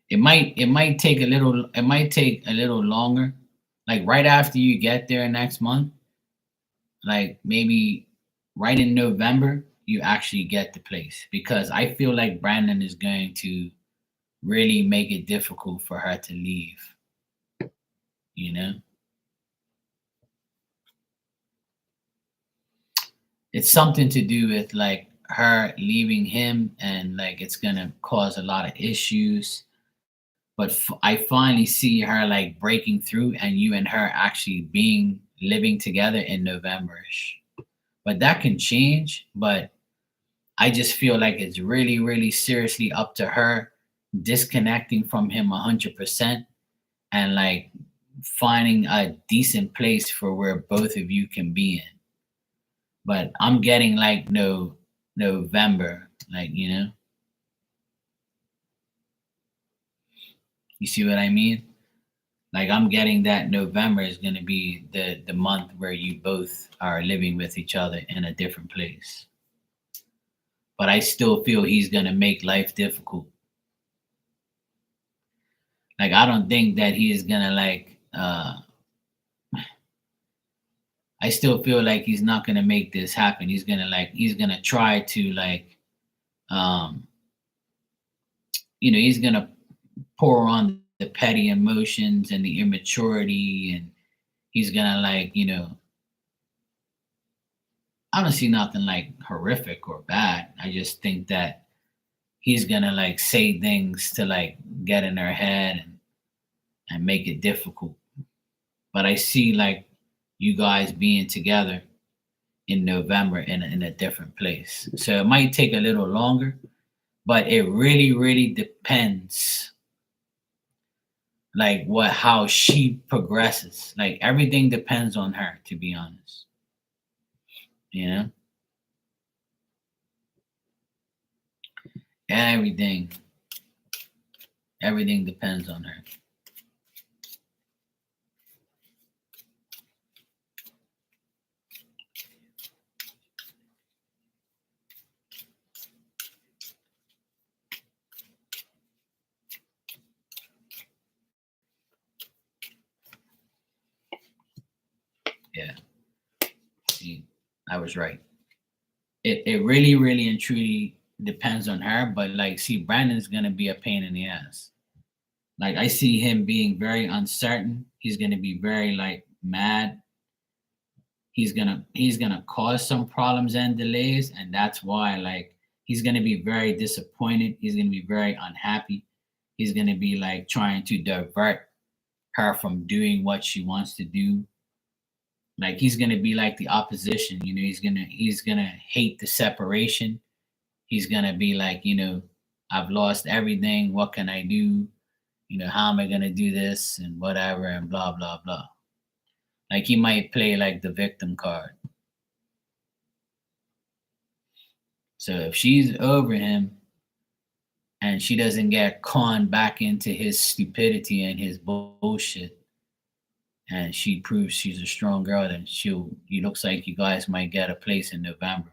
It might take a little longer. Like right after you get there next month, like maybe right in November, you actually get the place, because I feel like Brandon is going to really make it difficult for her to leave, you know? It's something to do with like her leaving him, and like it's going to cause a lot of issues. But I finally see her like breaking through, and you and her actually being living together in Novemberish. But that can change, but I just feel like it's really, really seriously up to her disconnecting from him 100%, and like finding a decent place for where both of you can be in. But I'm getting like no November, like, you see what I mean? Like I'm getting that November is gonna be the month where you both are living with each other in a different place. But I still feel he's gonna make life difficult. Like I don't think that he is gonna like I still feel like he's not gonna make this happen. He's gonna try to like um he's gonna pour on the petty emotions and the immaturity, and he's gonna like, I don't see nothing like horrific or bad. I just think that he's gonna like say things to like get in her head and make it difficult. But I see like you guys being together in November in a different place. So it might take a little longer, but it really, really depends like what how she progresses. Like everything depends on her, to be honest. You know? Everything. Everything depends on her. Yeah. See, I was right. It really, really and truly depends on her. But like, see, Brandon's gonna be a pain in the ass. Like I see him being very uncertain. He's gonna be very like mad. He's gonna cause some problems and delays, and that's why like he's gonna be very disappointed. He's gonna be very unhappy. He's gonna be like trying to divert her from doing what she wants to do. Like he's gonna be like the opposition. He's gonna hate the separation. He's gonna be like, I've lost everything. What can I do? How am I gonna do this and whatever and blah blah blah. Like he might play like the victim card. So if she's over him and she doesn't get conned back into his stupidity and his bullshit, and she proves she's a strong girl, then he looks like you guys might get a place in November.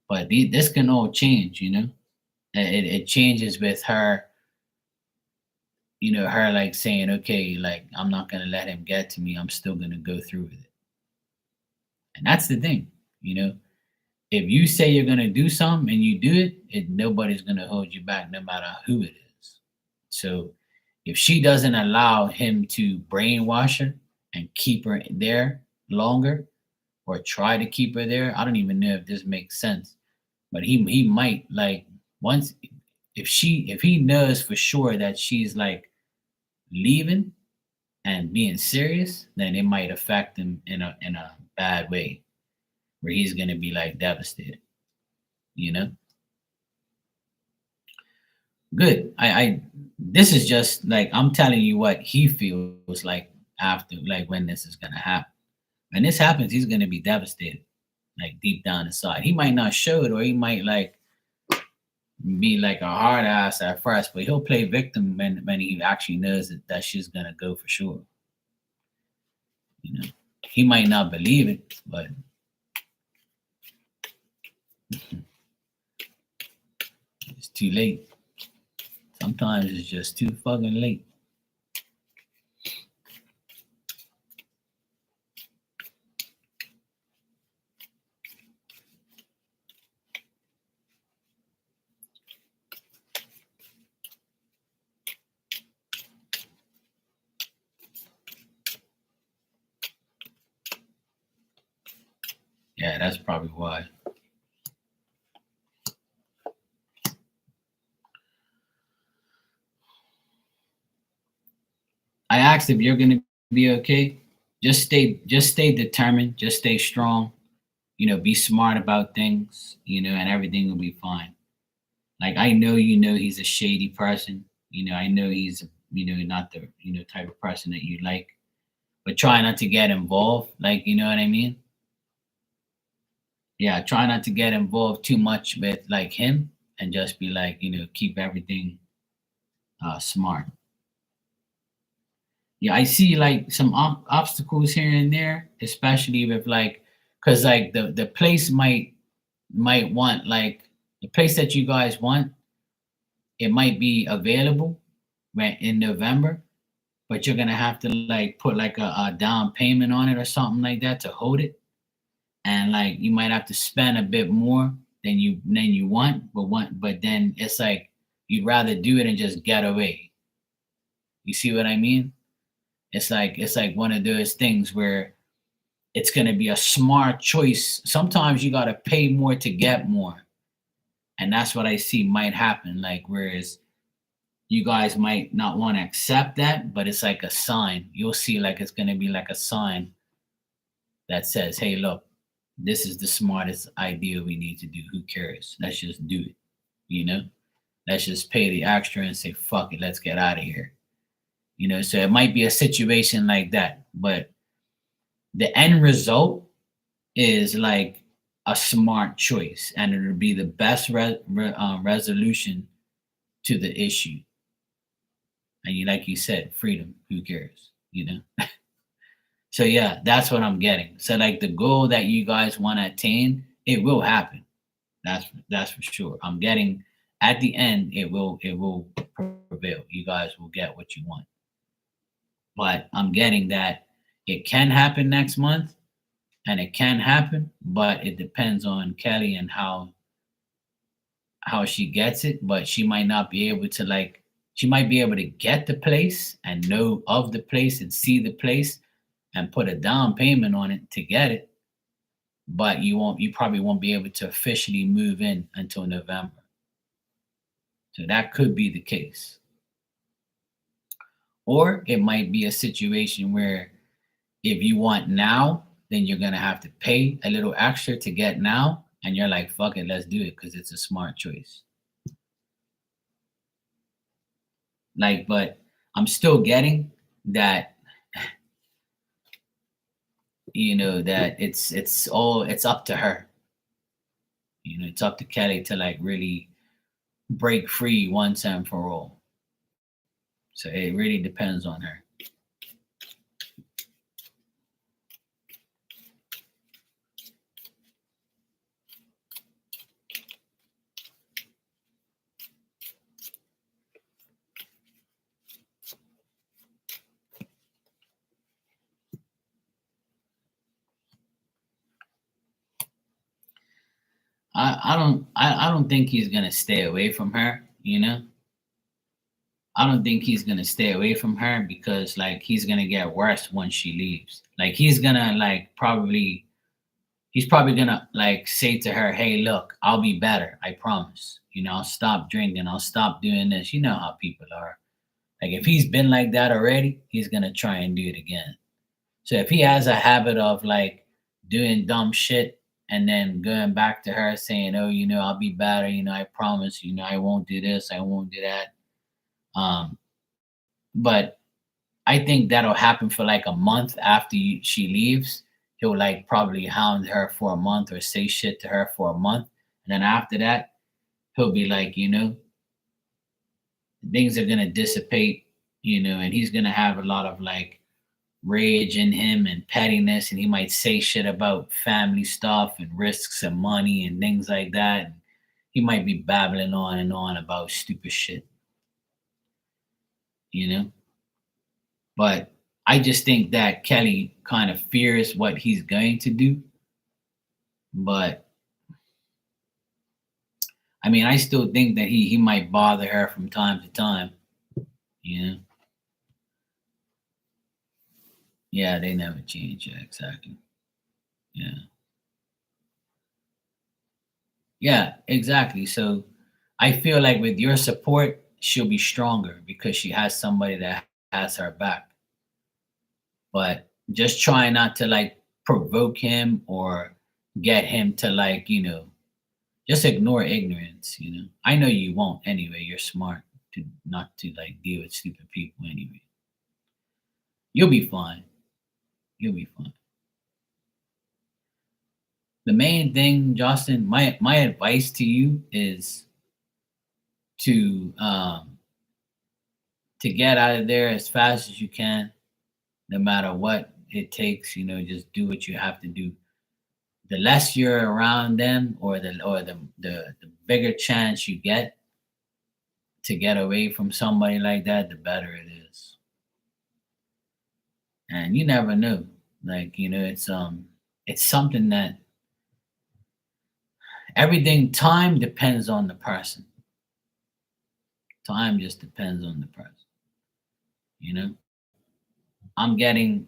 But this can all change, it changes with her, her like saying, okay, like I'm not gonna let him get to me, I'm still gonna go through with it. And that's the thing, you know. If you say you're gonna do something and you do nobody's gonna hold you back, no matter who it is. So if she doesn't allow him to brainwash her and keep her there longer, or try to keep her there, I don't even know if this makes sense. But he might like, once, if he knows for sure that she's like leaving and being serious, then it might affect him in a bad way, where he's gonna be like devastated, you know? Good. I this is just like I'm telling you what he feels like after, like when this is gonna happen. When this happens, he's gonna be devastated, like deep down inside. He might not show it, or he might like be like a hard ass at first, but he'll play victim when he actually knows that she's gonna go for sure. You know, he might not believe it, but it's too late. Sometimes it's just too fucking late. Yeah, that's probably why. I asked if you're gonna be okay. Just stay determined, just stay strong, be smart about things, and everything will be fine. Like I know he's a shady person. I know he's not the type of person that you like. But try not to get involved. Like, you know what I mean? Yeah, try not to get involved too much with like him and just be like, keep everything smart. Yeah, I see like some obstacles here and there, especially with like, cause like the place might want like the place that you guys want, it might be available right in November, but you're gonna have to like put like a down payment on it or something like that to hold it, and like you might have to spend a bit more than you want, but then it's like you'd rather do it and just get away. You see what I mean? It's like one of those things where it's going to be a smart choice. Sometimes you got to pay more to get more, and that's what I see might happen. Like whereas you guys might not want to accept that, but it's like a sign. You'll see like it's going to be like a sign that says, "Hey, look, this is the smartest idea we need to do. Who cares? Let's just do it." You know, let's just pay the extra and say, "Fuck it, let's get out of here." So it might be a situation like that, but the end result is like a smart choice, and it'll be the best resolution to the issue. And like you said, freedom. Who cares? So yeah, that's what I'm getting. So like the goal that you guys want to attain, it will happen. That's for sure. I'm getting at the end, it will prevail. You guys will get what you want. But I'm getting that it can happen next month, and it can happen, but it depends on Kelly and how she gets it. But she might not be able to like she might be able to get the place and know of the place and see the place and put a down payment on it to get it, but you probably won't be able to officially move in until November. So that could be the case. Or it might be a situation where if you want now, then you're gonna have to pay a little extra to get now, and you're like, fuck it, let's do it because it's a smart choice. Like, but I'm still getting that, that it's up to her. It's up to Kelly to like really break free once and for all. So it really depends on her. I don't think he's gonna stay away from her. I don't think he's gonna stay away from her because like he's gonna get worse once she leaves. Like he's probably gonna like say to her, "Hey, look, I'll be better. I promise. I'll stop drinking. I'll stop doing this." You know how people are. Like if he's been like that already, he's gonna try and do it again. So if he has a habit of like doing dumb shit and then going back to her saying, "Oh, I'll be better. I promise. I won't do this. I won't do that." Um, but I think that'll happen for like a month after she leaves. He'll like probably hound her for a month or say shit to her for a month, and then after that, he'll be like, things are gonna dissipate, and he's gonna have a lot of like rage in him and pettiness, and he might say shit about family stuff and risks and money and things like that. And he might be babbling on and on about stupid shit, you know. But I just think that Kelly kind of fears what he's going to do. But I mean, I still think that he might bother her from time to time. You know? Yeah, they never change. Yeah, exactly. Yeah. Yeah, exactly. So I feel like with your support, she'll be stronger because she has somebody that has her back. But just try not to like provoke him or get him to like, just ignore ignorance. I know you won't anyway. You're smart to not to like deal with stupid people anyway. You'll be fine. You'll be fine. The main thing, Justin, my advice to you is to get out of there as fast as you can, no matter what it takes. Just do what you have to do. The less you're around them, or the bigger chance you get to get away from somebody like that, the better it is. And you never know. Like, it's something that everything time depends on the person. Time just depends on the person. You know? I'm getting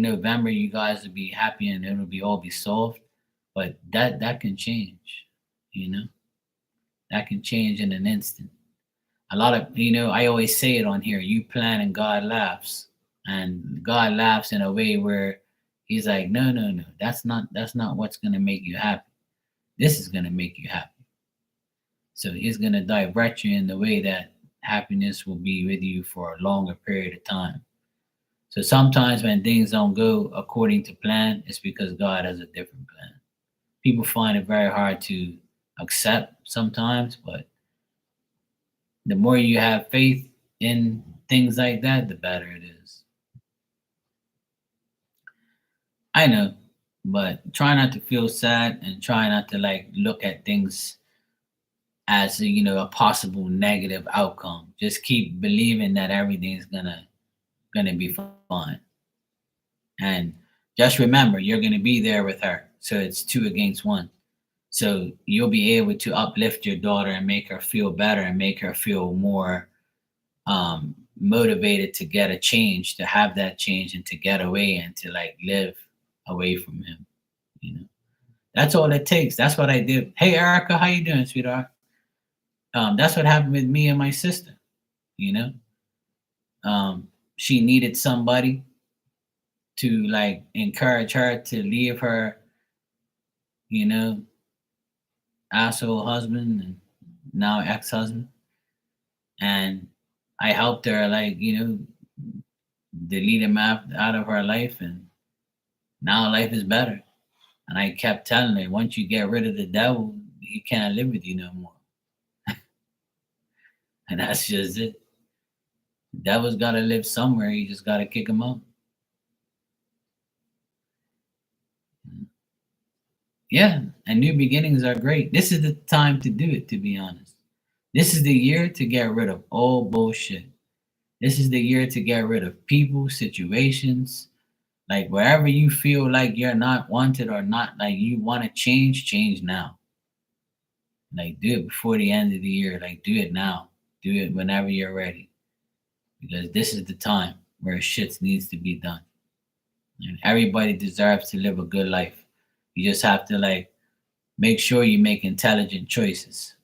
November, you guys will be happy and it'll be all be solved. But that can change, you know? That can change in an instant. A lot of I always say it on here, you plan and God laughs. And God laughs in a way where he's like, no, no, no, that's not what's gonna make you happy. This is gonna make you happy. So he's gonna divert you in the way that happiness will be with you for a longer period of time. So sometimes when things don't go according to plan, it's because God has a different plan. People find it very hard to accept sometimes, but the more you have faith in things like that, the better it is. I know, but try not to feel sad and try not to like look at things as a possible negative outcome. Just keep believing that everything's gonna be fine. And just remember, you're gonna be there with her. So it's two against one. So you'll be able to uplift your daughter and make her feel better and make her feel more motivated to get a change, to have that change and to get away and to like live away from him. You know, that's all it takes. That's what I did. Hey, Erica, how you doing, sweetheart? That's what happened with me and my sister. You know, she needed somebody to like encourage her to leave her, you know, asshole husband and now ex-husband, and I helped her like delete him out of her life, and now life is better. And I kept telling her, once you get rid of the devil, he can't live with you no more. And that's just it. The devil's got to live somewhere. You just got to kick him out. Yeah, and new beginnings are great. This is the time to do it, to be honest. This is the year to get rid of all bullshit. This is the year to get rid of people, situations, like wherever you feel like you're not wanted or not, like you want to change now. Like do it before the end of the year. Like do it now. Do it whenever you're ready. Because this is the time where shit needs to be done. And everybody deserves to live a good life. You just have to like make sure you make intelligent choices.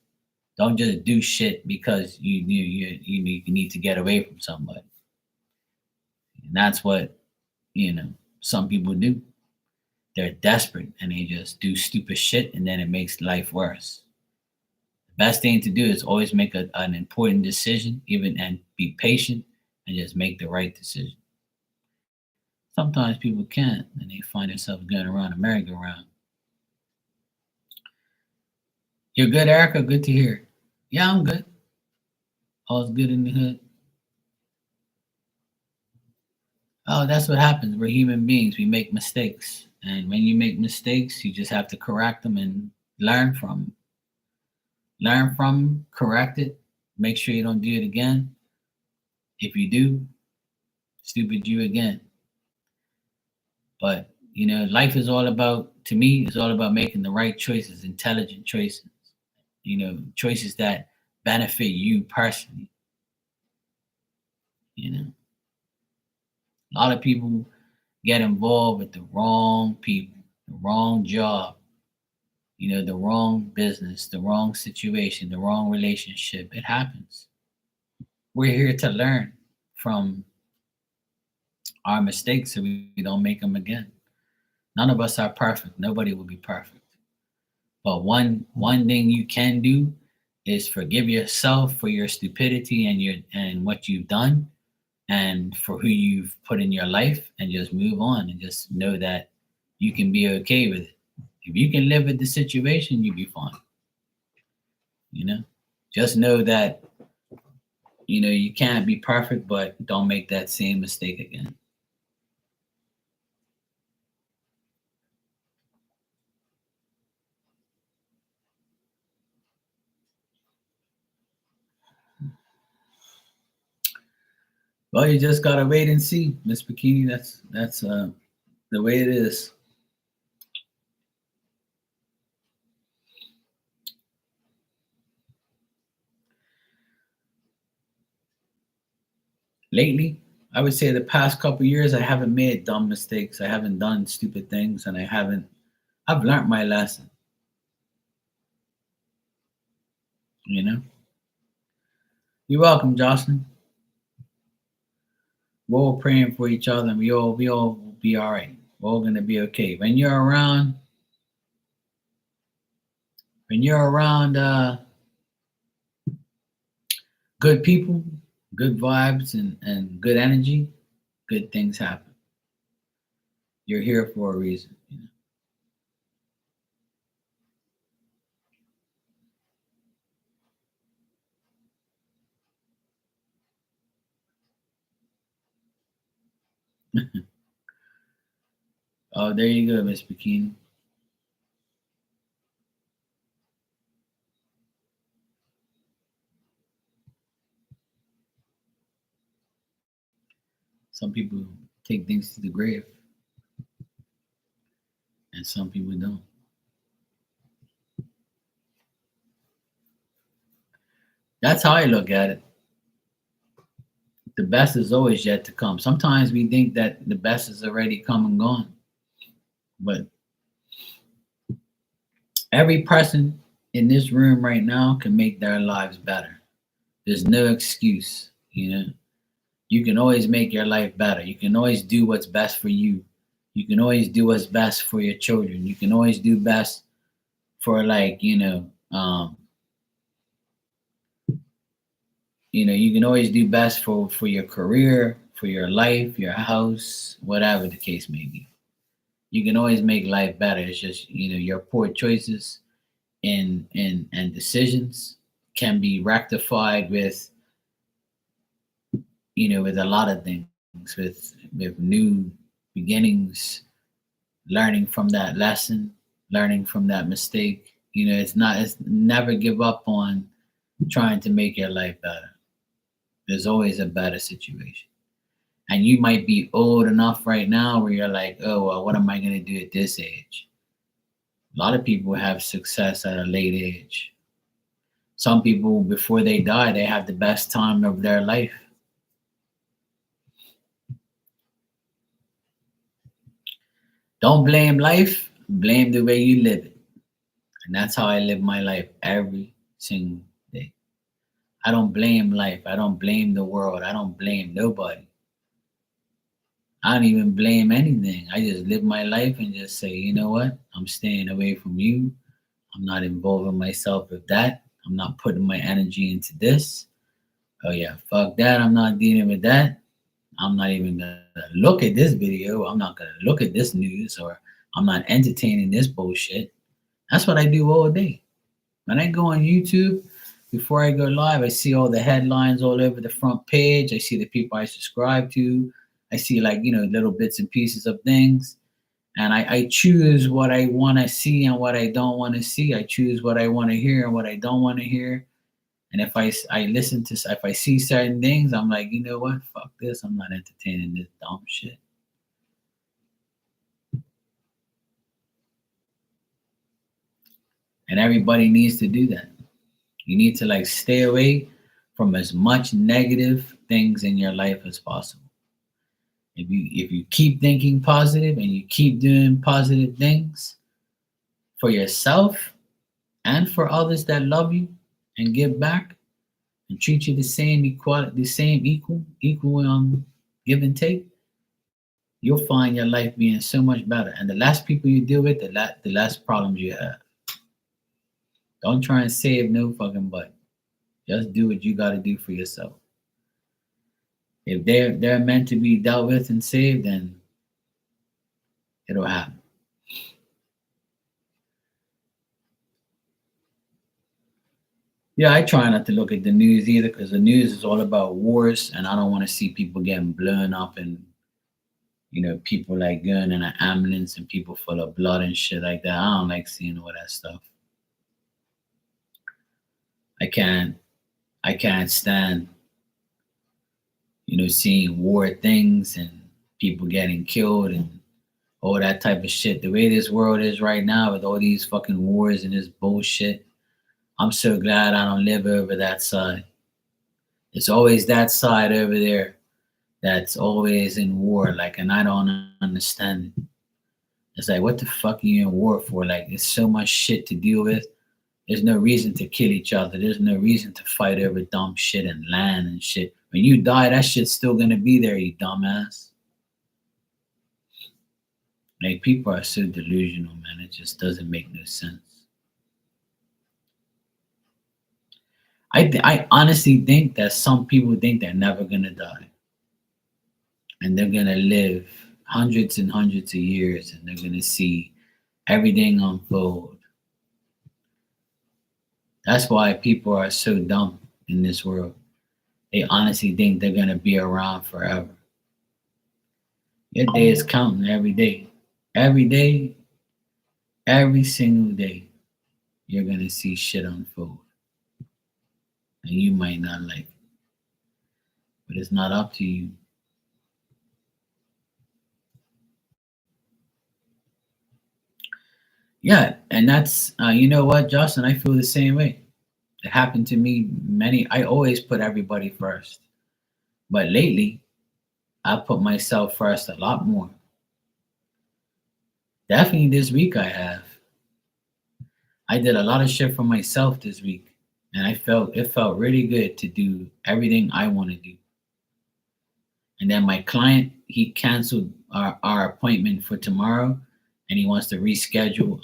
Don't just do shit because you need to get away from somebody. And that's what some people do. They're desperate and they just do stupid shit, and then it makes life worse. The best thing to do is always make an important decision, even and be patient and just make the right decision. Sometimes people can't, and they find themselves going around a merry-go-round. You're good, Erica. Good to hear. Yeah, I'm good. All's good in the hood. Oh, that's what happens. We're human beings. We make mistakes. And when you make mistakes, you just have to correct them and learn from them. Learn from them, correct it, make sure you don't do it again. If you do, stupid you again. But, life is all about, to me, it's all about making the right choices, intelligent choices, choices that benefit you personally. A lot of people get involved with the wrong people, the wrong job, the wrong business, the wrong situation, the wrong relationship. It happens. We're here to learn from our mistakes so we don't make them again. None of us are perfect. Nobody will be perfect. But one thing you can do is forgive yourself for your stupidity and what you've done and for who you've put in your life, and just move on and just know that you can be okay with it. If you can live with the situation, you'll be fine. You know, just know that you can't be perfect, but don't make that same mistake again. Well, you just gotta wait and see, Miss Bikini. That's the way it is. Lately, I would say the past couple years, I haven't made dumb mistakes. I haven't done stupid things, and I've learned my lesson. You know. You're welcome, Jocelyn. We're all praying for each other, and we all will be all right. We're all gonna be okay. When you're around good people, good vibes, and good energy, good things happen. You're here for a reason. Oh, there you go, Miss Bikini. Some people take things to the grave, and some people don't. That's how I look at it. The best is always yet to come. Sometimes we think that the best is already come and gone, but every person in this room right now can make their lives better. There's no excuse, You can always make your life better. You can always do what's best for you. You can always do what's best for your children. You can always do best for you can always do best for your career, for your life, your house, whatever the case may be. You can always make life better. It's just your poor choices and decisions can be rectified with a lot of things, with new beginnings, learning from that lesson, learning from that mistake. It's never give up on trying to make your life better. There's always a better situation. And you might be old enough right now where you're like, oh, well, what am I going to do at this age? A lot of people have success at a late age. Some people, before they die, they have the best time of their life. Don't blame life, blame the way you live it. And that's how I live my life every single day. I don't blame life. I don't blame the world. I don't blame nobody. I don't even blame anything. I just live my life and just say, you know what? I'm staying away from you. I'm not involving myself with that. I'm not putting my energy into this. Oh yeah, fuck that. I'm not dealing with that. I'm not even gonna look at this video. I'm not gonna look at this news, or I'm not entertaining this bullshit. That's what I do all day. When I go on YouTube, before I go live, I see all the headlines all over the front page. I see the people I subscribe to. I see little bits and pieces of things. And I choose what I want to see and what I don't want to see. I choose what I want to hear and what I don't want to hear. And if I listen to, if I see certain things, I'm like, you know what? Fuck this. I'm not entertaining this dumb shit. And everybody needs to do that. You need to stay away from as much negative things in your life as possible. If you keep thinking positive and you keep doing positive things, for yourself and for others that love you and give back and treat you the same equality, the same equal give and take, you'll find your life being so much better. And the less people you deal with, the less problems you have. Don't try and save no fucking butt. Just do what you got to do for yourself. If they're meant to be dealt with and saved, then it'll happen. Yeah, I try not to look at the news either because the news is all about wars, and I don't want to see people getting blown up and people like going in an ambulance and people full of blood and shit like that. I don't like seeing all that stuff. I can't I can't stand seeing war things and people getting killed and all that type of shit. The way this world is right now with all these fucking wars and this bullshit, I'm so glad I don't live over that side. It's always that side over there that's always in war, like, and I don't understand it. It's like, what the fuck are you in war for? Like, there's so much shit to deal with. There's no reason to kill each other. There's no reason to fight over dumb shit and land and shit. When you die, that shit's still gonna be there, you dumbass. Like, people are so delusional, man. It just doesn't make no sense. I honestly think that some people think they're never gonna die, and they're gonna live hundreds and hundreds of years, and they're gonna see everything unfold. That's why people are so dumb in this world. They honestly think they're gonna be around forever. Your day is counting every day. Every day, every single day, you're gonna see shit unfold. And you might not like it. But it's not up to you. Yeah, and that's you know what, Justin, I feel the same way. It happened to me I always put everybody first. But lately, I put myself first a lot more. Definitely this week I have. I did a lot of shit for myself this week. And it felt really good to do everything I want to do. And then my client, he canceled our appointment for tomorrow and he wants to reschedule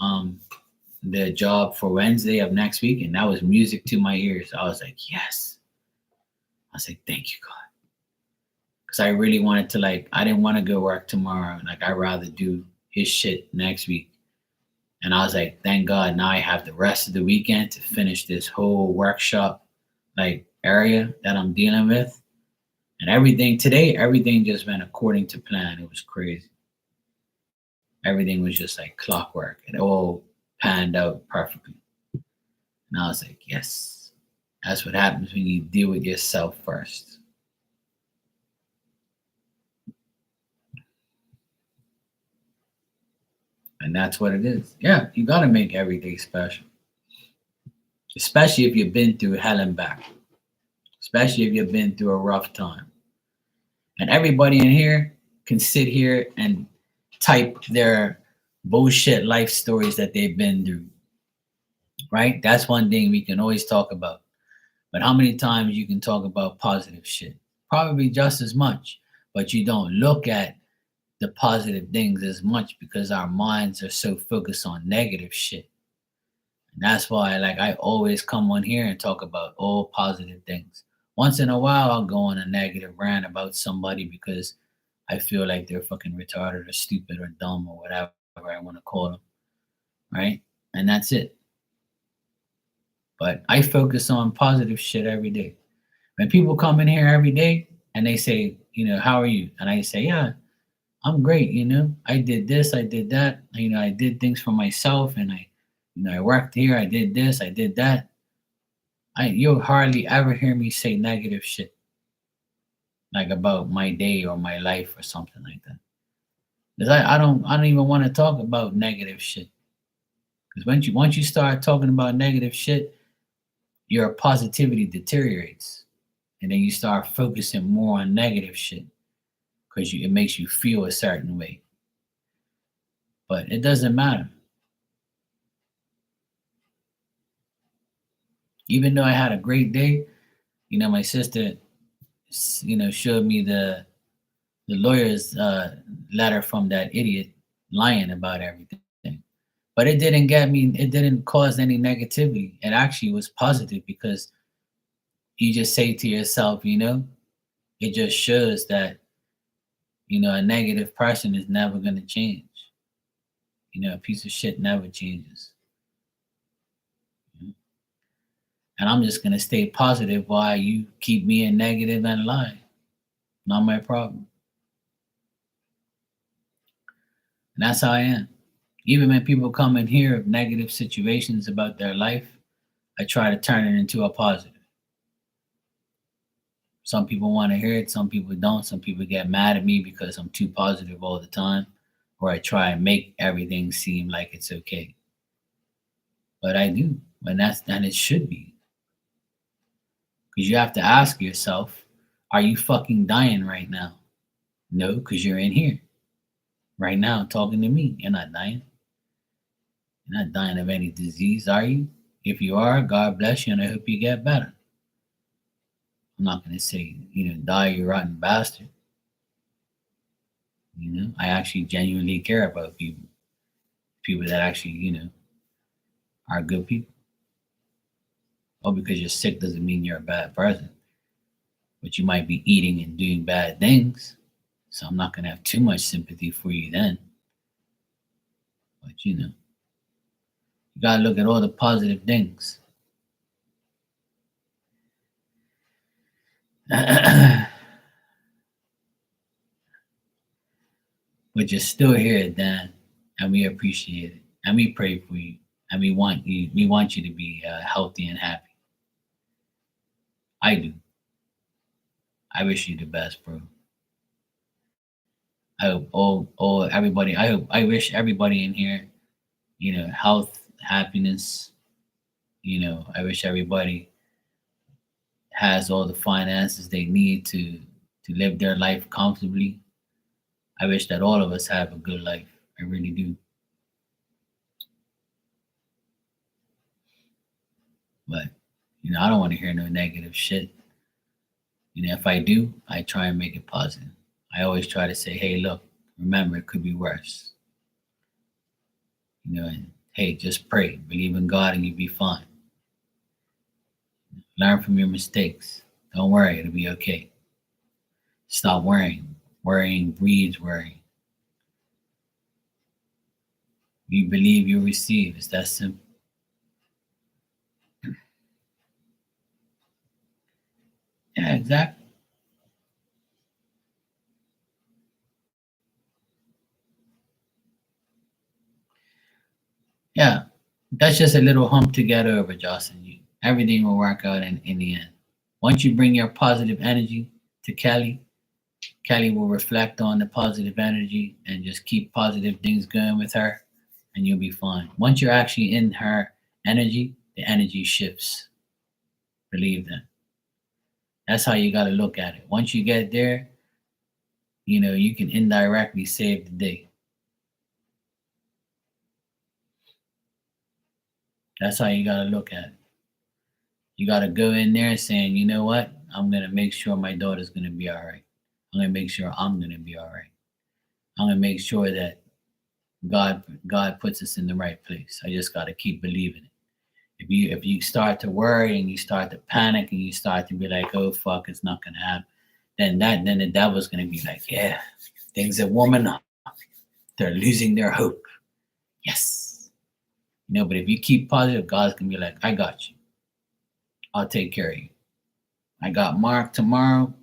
the job for Wednesday of next week. And that was music to my ears. I was like, yes. I was like, thank you, God. Because I really wanted to, like, I didn't want to go work tomorrow. Like, I'd rather do his shit next week. And I was like, thank God, now I have the rest of the weekend to finish this whole workshop like area that I'm dealing with. And everything just went according to plan. It was crazy. Everything was just like clockwork. It all panned out perfectly. And I was like, yes, that's what happens when you deal with yourself first. And that's what it is. Yeah, you got to make every day special. Especially if you've been through hell and back. Especially if you've been through a rough time. And everybody in here can sit here and type their bullshit life stories that they've been through. Right? That's one thing we can always talk about. But how many times you can talk about positive shit? Probably just as much. But you don't look at the positive things as much because our minds are so focused on negative shit. And that's why, like, I always come on here and talk about all positive things. Once in a while, I'll go on a negative rant about somebody because I feel like they're fucking retarded or stupid or dumb or whatever I want to call them. Right? And that's it. But I focus on positive shit every day. When people come in here every day and they say, how are you? And I say, yeah, I'm great. I did this, I did that. I did things for myself and I worked here, I did this, I did that. You'll hardly ever hear me say negative shit like about my day or my life or something like that. Because I don't even want to talk about negative shit. Because once you start talking about negative shit, your positivity deteriorates. And then you start focusing more on negative shit because it makes you feel a certain way. But it doesn't matter. Even though I had a great day, my sister, showed me the lawyer's letter from that idiot lying about everything. But it didn't get me. It didn't cause any negativity. It actually was positive because you just say to yourself, it just shows that a negative person is never going to change. A piece of shit never changes. And I'm just going to stay positive while you keep being negative and lying. Not my problem. And that's how I am. Even when people come and hear of negative situations about their life, I try to turn it into a positive. Some people want to hear it, some people don't. Some people get mad at me because I'm too positive all the time, or I try and make everything seem like it's okay. But I do, and it should be. Because you have to ask yourself, are you fucking dying right now? No, because you're in here right now talking to me. You're not dying. You're not dying of any disease, are you? If you are, God bless you and I hope you get better. I'm not going to say, die, you rotten bastard. I actually genuinely care about people. People that actually, are good people. Oh, because you're sick doesn't mean you're a bad person. But you might be eating and doing bad things. So I'm not going to have too much sympathy for you then. But, you got to look at all the positive things. But you're still here, Dan, and we appreciate it, and we pray for you, and we want you. We want you to be healthy and happy. I do. I wish you the best, bro. I hope all everybody. I wish everybody in here, health, happiness. I wish everybody has all the finances they need to live their life comfortably. I wish that all of us have a good life. I really do. But I don't want to hear no negative shit. If I do, I try and make it positive. I always try to say, hey, look, remember, it could be worse. And hey, just pray, believe in God, and you'll be fine. Learn from your mistakes. Don't worry, it'll be okay. Stop worrying. Worrying breeds worry. You believe, you receive. It's that simple. Yeah, exactly. Yeah, that's just a little hump to get over, Jocelyn. Everything will work out in the end. Once you bring your positive energy to Kelly, Kelly will reflect on the positive energy and just keep positive things going with her, and you'll be fine. Once you're actually in her energy, the energy shifts. Believe that. That's how you got to look at it. Once you get there, you can indirectly save the day. That's how you got to look at it. You got to go in there saying, you know what? I'm going to make sure my daughter's going to be all right. I'm going to make sure I'm going to be all right. I'm going to make sure that God puts us in the right place. I just got to keep believing it. If you start to worry and you start to panic and you start to be like, oh fuck, it's not gonna happen, then the devil's gonna be like, yeah, things are warming up. They're losing their hope. Yes. But if you keep positive, God's gonna be like, I got you. I'll take care of you. I got Mark tomorrow.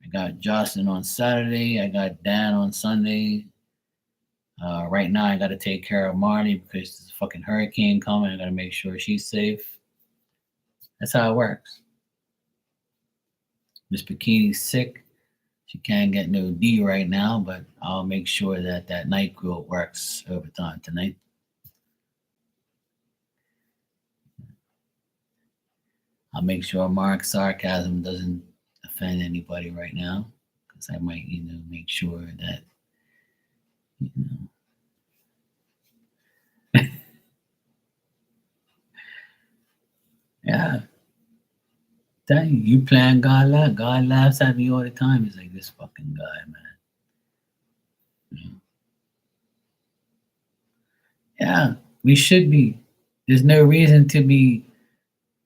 I got Jocelyn on Saturday. I got Dan on Sunday. Right now, I got to take care of Marty because there's a fucking hurricane coming. I got to make sure she's safe. That's how it works. Miss Bikini's sick. She can't get no D right now, but I'll make sure that night quilt works overtime tonight. I'll make sure Mark's sarcasm doesn't offend anybody right now, because I might, make sure that, you know. Yeah. Dang, you playing God laugh. God laughs at me all the time. He's like, this fucking guy, man. Yeah, we should be. There's no reason to be,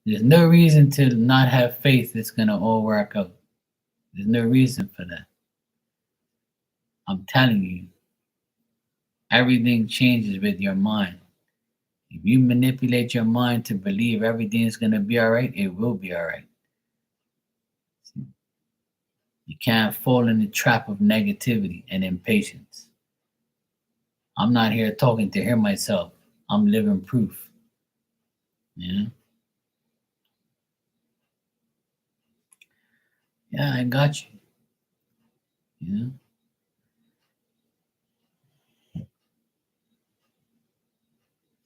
there's no reason to not have faith it's gonna all work out. There's no reason for that. I'm telling you, everything changes with your mind. If you manipulate your mind to believe everything is gonna be alright, it will be alright. You can't fall in the trap of negativity and impatience. I'm not here talking to hear myself. I'm living proof. You know? Yeah, I got you. You know?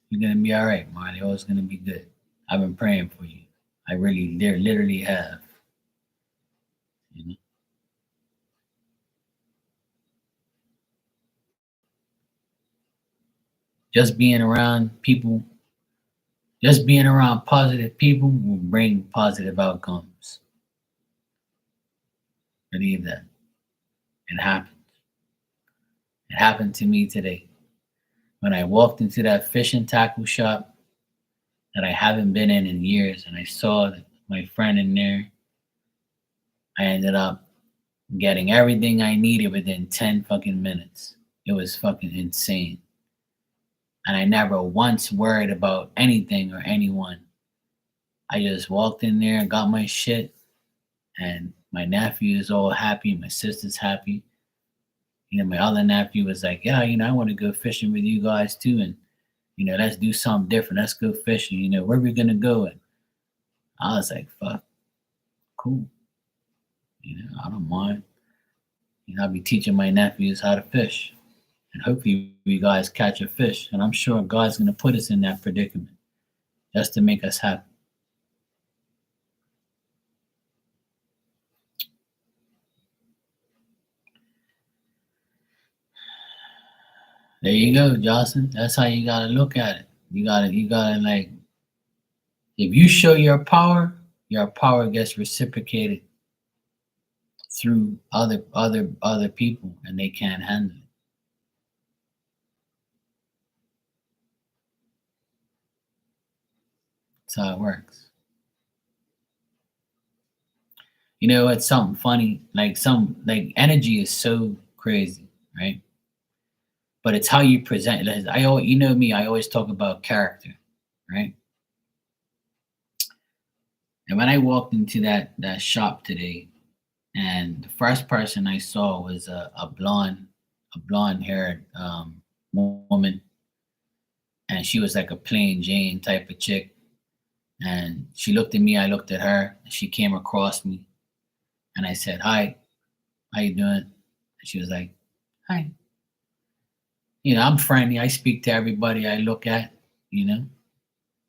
You're gonna be all right, Mario. It's gonna be good. I've been praying for you. I really, literally have. You know? Just being around people, just being around positive people will bring positive outcomes. Believe that. It happens. It happened to me today. When I walked into that fish and tackle shop that I haven't been in years, and I saw my friend in there, I ended up getting everything I needed within 10 fucking minutes. It was fucking insane. And I never once worried about anything or anyone. I just walked in there and got my shit, and my nephew is all happy. My sister's happy. My other nephew was like, "Yeah, I want to go fishing with you guys too, and let's do something different. Let's go fishing. Where we gonna go?" And I was like, "Fuck, cool. I don't mind. I'll be teaching my nephews how to fish, and hopefully we guys catch a fish. And I'm sure God's gonna put us in that predicament just to make us happy." There you go, Jocelyn. That's how you gotta look at it. You gotta like, if you show your power gets reciprocated through other people, and they can't handle it. That's how it works. It's something funny. Like energy is so crazy, right? But it's how you present it. I always, me, I always talk about character, right? And when I walked into that shop today, and the first person I saw was a blonde haired woman, and she was like a plain Jane type of chick. And she looked at me, I looked at her, and she came across me, and I said, "Hi, how you doing?" And she was like, "Hi." I'm friendly. I speak to everybody I look at. You know,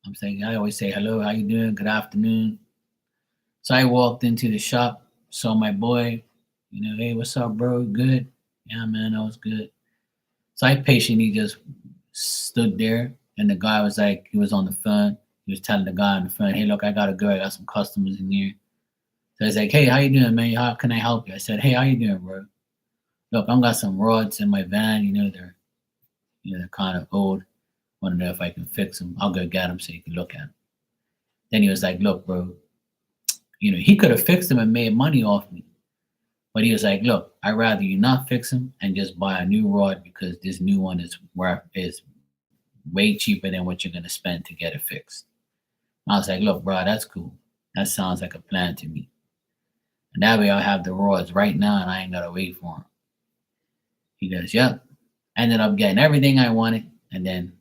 I always say hello, how you doing, good afternoon. So I walked into the shop, saw my boy. Hey, what's up, bro? Good? Yeah, man, that was good. So I patiently just stood there, and the guy was like, he was on the phone. He was telling the guy on the phone, "Hey, look, I gotta go. I got some customers in here." So he's like, "Hey, how you doing, man? How can I help you?" I said, "Hey, how you doing, bro? Look, I've got some rods in my van. They're kind of old. Want to know if I can fix them. I'll go get them so you can look at them." Then he was like, "Look, bro, he could have fixed them and made money off me. But he was like, look, I'd rather you not fix them and just buy a new rod, because this new one is way cheaper than what you're gonna spend to get it fixed." I was like, "Look, bro, that's cool. That sounds like a plan to me. And that way I'll have the rods right now and I ain't gotta wait for them." He goes, "Yep." Ended up getting everything I wanted, and then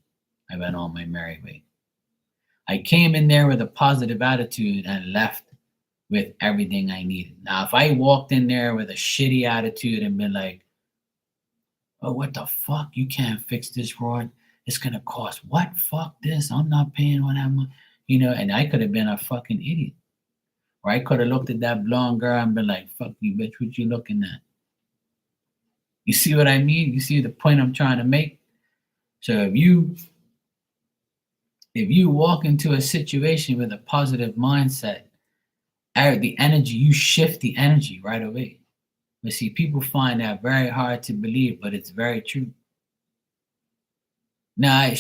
I went on my merry way. I came in there with a positive attitude and left with everything I needed. Now, if I walked in there with a shitty attitude and been like, "Oh, what the fuck? You can't fix this rod. It's gonna cost what? Fuck this. I'm not paying all that money." And I could have been a fucking idiot. Or I could have looked at that blonde girl and been like, "Fuck you, bitch. What you looking at?" You see what I mean? You see the point I'm trying to make? So If you walk into a situation with a positive mindset, the energy, you shift the energy right away. But see, people find that very hard to believe, but it's very true. Now, I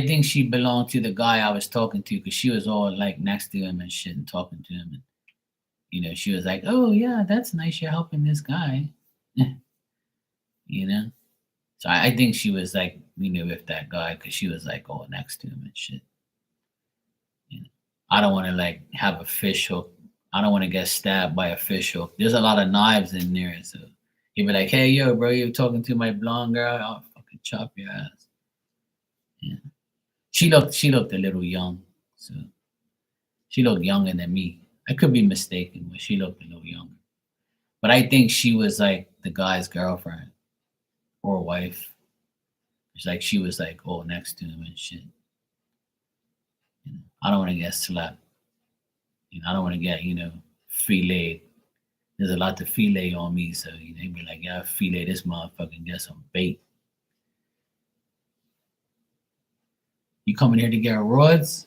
think she belonged to the guy I was talking to because she was all like next to him and shit and talking to him. And, she was like, oh, yeah, that's nice. You're helping this guy, you know? So I think she was like, with that guy because she was like all next to him and shit. You know? I don't want to like have a fish hook. I don't want to get stabbed by a fish hook. There's a lot of knives in there. So he'd be like, hey, yo, bro, you talking to my blonde girl? I'll fucking chop your ass. Yeah. She looked a little young. So she looked younger than me. I could be mistaken, but she looked a little younger. But I think she was like the guy's girlfriend or wife. It's like she was like all next to him and shit. I don't want to get slapped. I don't want to get, filleted. There's a lot to fillet on me, so they be like, yeah, fillet this motherfucker and get some bait. You coming here to get rods?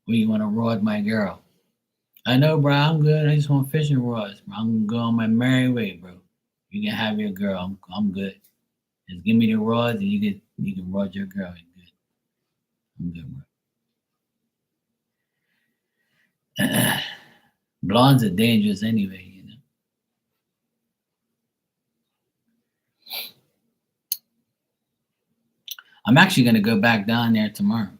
Or you want to rod my girl? I know, bro, I'm good. I just want fishing rods, bro. I'm gonna go on my merry way, bro. You can have your girl. I'm good. Just give me the rods and you can rod your girl. You're good. I'm good, bro. Blondes are dangerous anyway. I'm actually gonna go back down there tomorrow.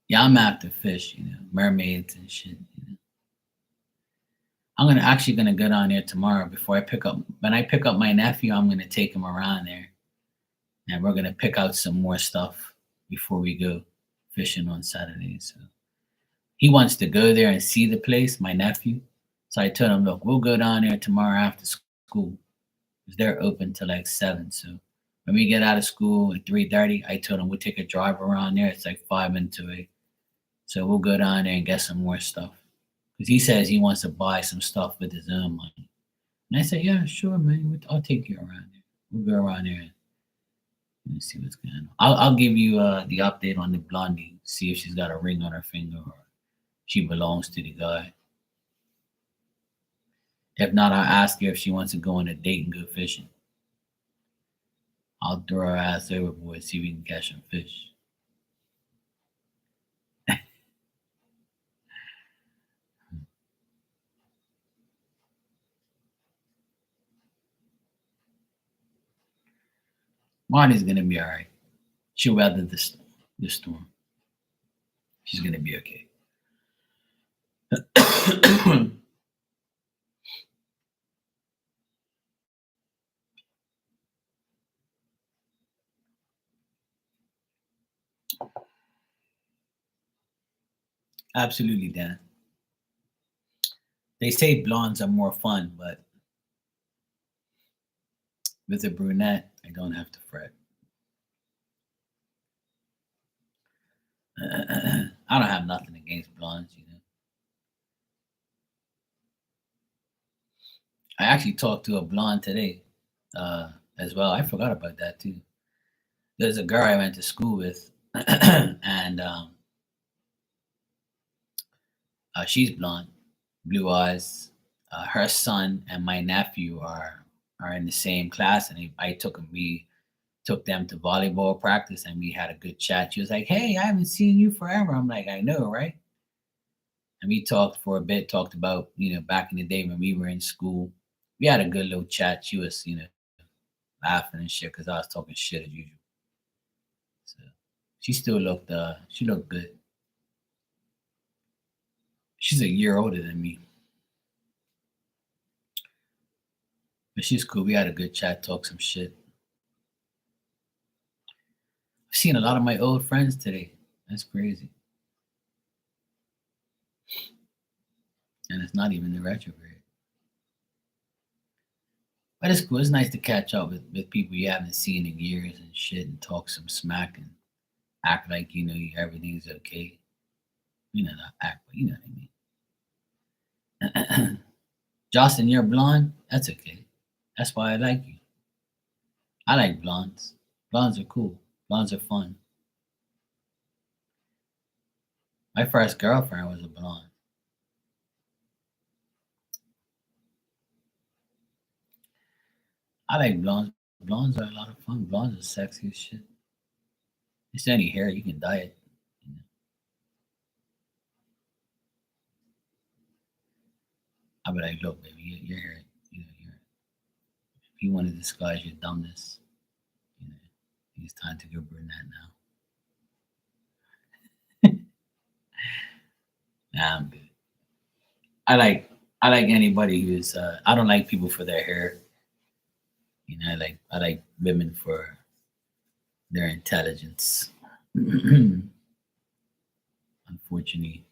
Yeah, I'm after fish, mermaids and shit. I'm gonna go down there tomorrow before I pick up. When I pick up my nephew, I'm gonna take him around there, and we're gonna pick out some more stuff before we go fishing on Saturday. So he wants to go there and see the place, my nephew. So I told him, look, we'll go down there tomorrow after school because they're open till like 7. So when we get out of school at 3:30, I told him we'll take a drive around there. It's like 5 minutes away. So we'll go down there and get some more stuff. Because he says he wants to buy some stuff with his own money. And I said, yeah, sure, man. I'll take you around there. We'll go around there and see what's going on. I'll give you the update on the blondie, see if she's got a ring on her finger or she belongs to the guy. If not, I'll ask her if she wants to go on a date and go fishing. I'll throw her ass overboard, see if we can catch some fish. Marnie's gonna be all right. She'll weather this storm. She's gonna be okay. Absolutely, Dan. They say blondes are more fun, but with a brunette, I don't have to fret. I don't have nothing against blondes. I actually talked to a blonde today as well. I forgot about that too. There's a girl I went to school with, and she's blonde, blue eyes. Her son and my nephew are in the same class, and I took them to volleyball practice, and we had a good chat. She was like, "Hey, I haven't seen you forever." I'm like, "I know, right?" And we talked for a bit, talked about back in the day when we were in school. We had a good little chat. She was laughing and shit because I was talking shit as usual. So she looked good. She's a year older than me, but she's cool. We had a good chat, talk some shit. I've seen a lot of my old friends today. That's crazy. And it's not even the retrograde. But it's cool. It's nice to catch up with people you haven't seen in years and shit and talk some smack and act like everything's okay. Not act, but you know what I mean. Justin, you're blonde? That's okay. That's why I like you. I like blondes. Blondes are cool. Blondes are fun. My first girlfriend was a blonde. I like blondes. Blondes are a lot of fun. Blondes are sexy as shit. It's any hair, you can dye it. You know? I'll be like, look, baby, your hair, if you want to disguise your dumbness, you know, it's time to go brunette now. Nah, I'm good. I like I like anybody who's I don't like people for their hair. I like women for their intelligence. Unfortunately,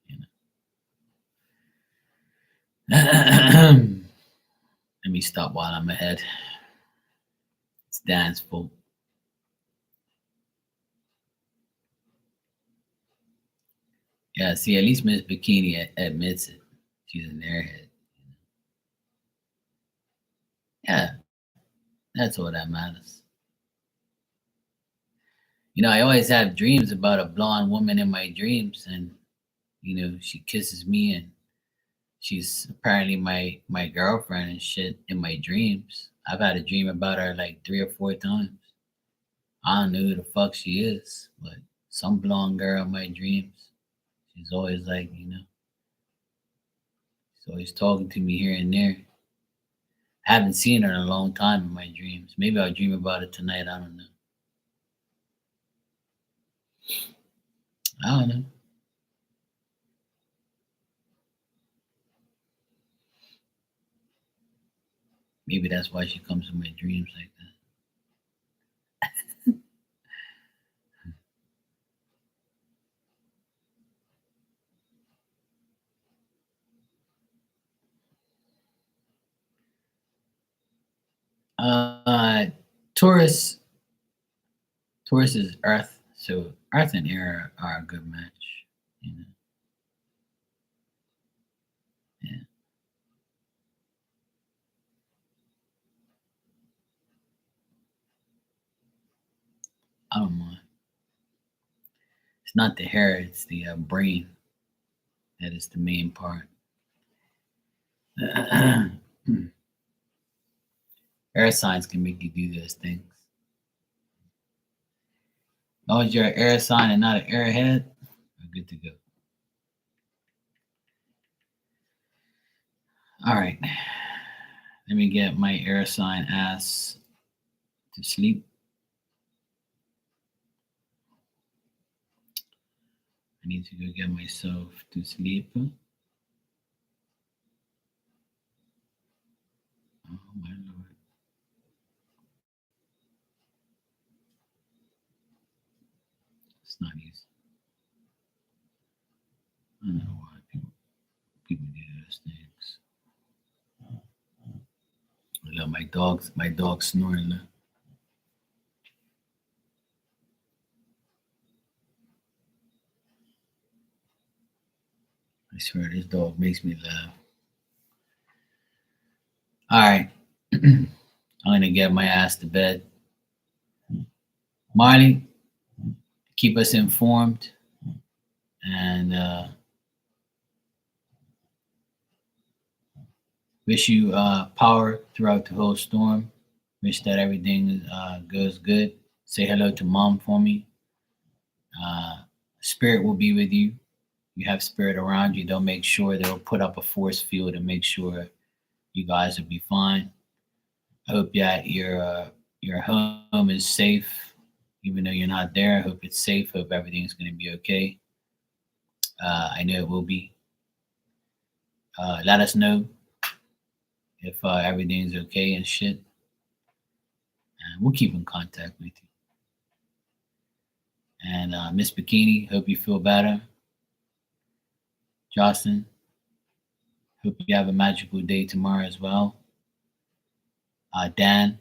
you know. Let me stop while I'm ahead. It's Dan's fault. Yeah, see, at least Miss Bikini admits it. She's an airhead. Yeah, that's all that matters. I always have dreams about a blonde woman in my dreams, and she kisses me, and she's apparently my girlfriend and shit in my dreams. I've had a dream about her like 3 or 4 times. I don't know who the fuck she is, but some blonde girl in my dreams. She's always like, she's always talking to me here and there. I haven't seen her in a long time in my dreams. Maybe I'll dream about it tonight. I don't know. I don't know. Maybe that's why she comes in my dreams like that. Taurus. Taurus is Earth, so Earth and Air are a good match. You know, yeah. I don't mind. It's not the hair; it's the brain that is the main part. Air signs can make you do those things. As long as you're an air sign and not an airhead, we're good to go. All right. Let me get my air sign ass to sleep. I need to go get myself to sleep. Oh my lord. It's not easy. I don't know why people do those things. Look, my dog's snoring. Look. I swear this dog makes me laugh. All right. I'm gonna get my ass to bed. Marley, keep us informed and wish you power throughout the whole storm. Wish that everything goes good. Say hello to mom for me. Spirit will be with you. You have spirit around you. They'll make sure they'll put up a force field and make sure you guys will be fine. I hope that your home is safe, even though you're not there. I hope it's safe. Hope everything's going to be okay. I know it will be. Let us know if everything's okay and shit. And we'll keep in contact with you. And Miss Bikini, hope you feel better. Jocelyn, hope you have a magical day tomorrow as well. Dan,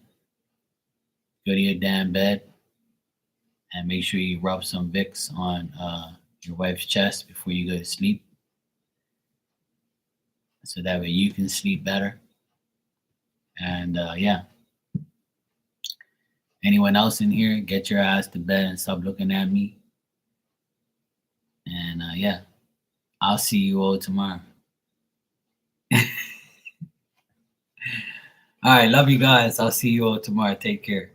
go to your damn bed and make sure you rub some Vicks on your wife's chest before you go to sleep, so that way you can sleep better. And yeah, Anyone else in here, get your ass to bed and stop looking at me. And yeah, I'll see you all tomorrow. All right, love you guys. I'll see you all tomorrow. Take care.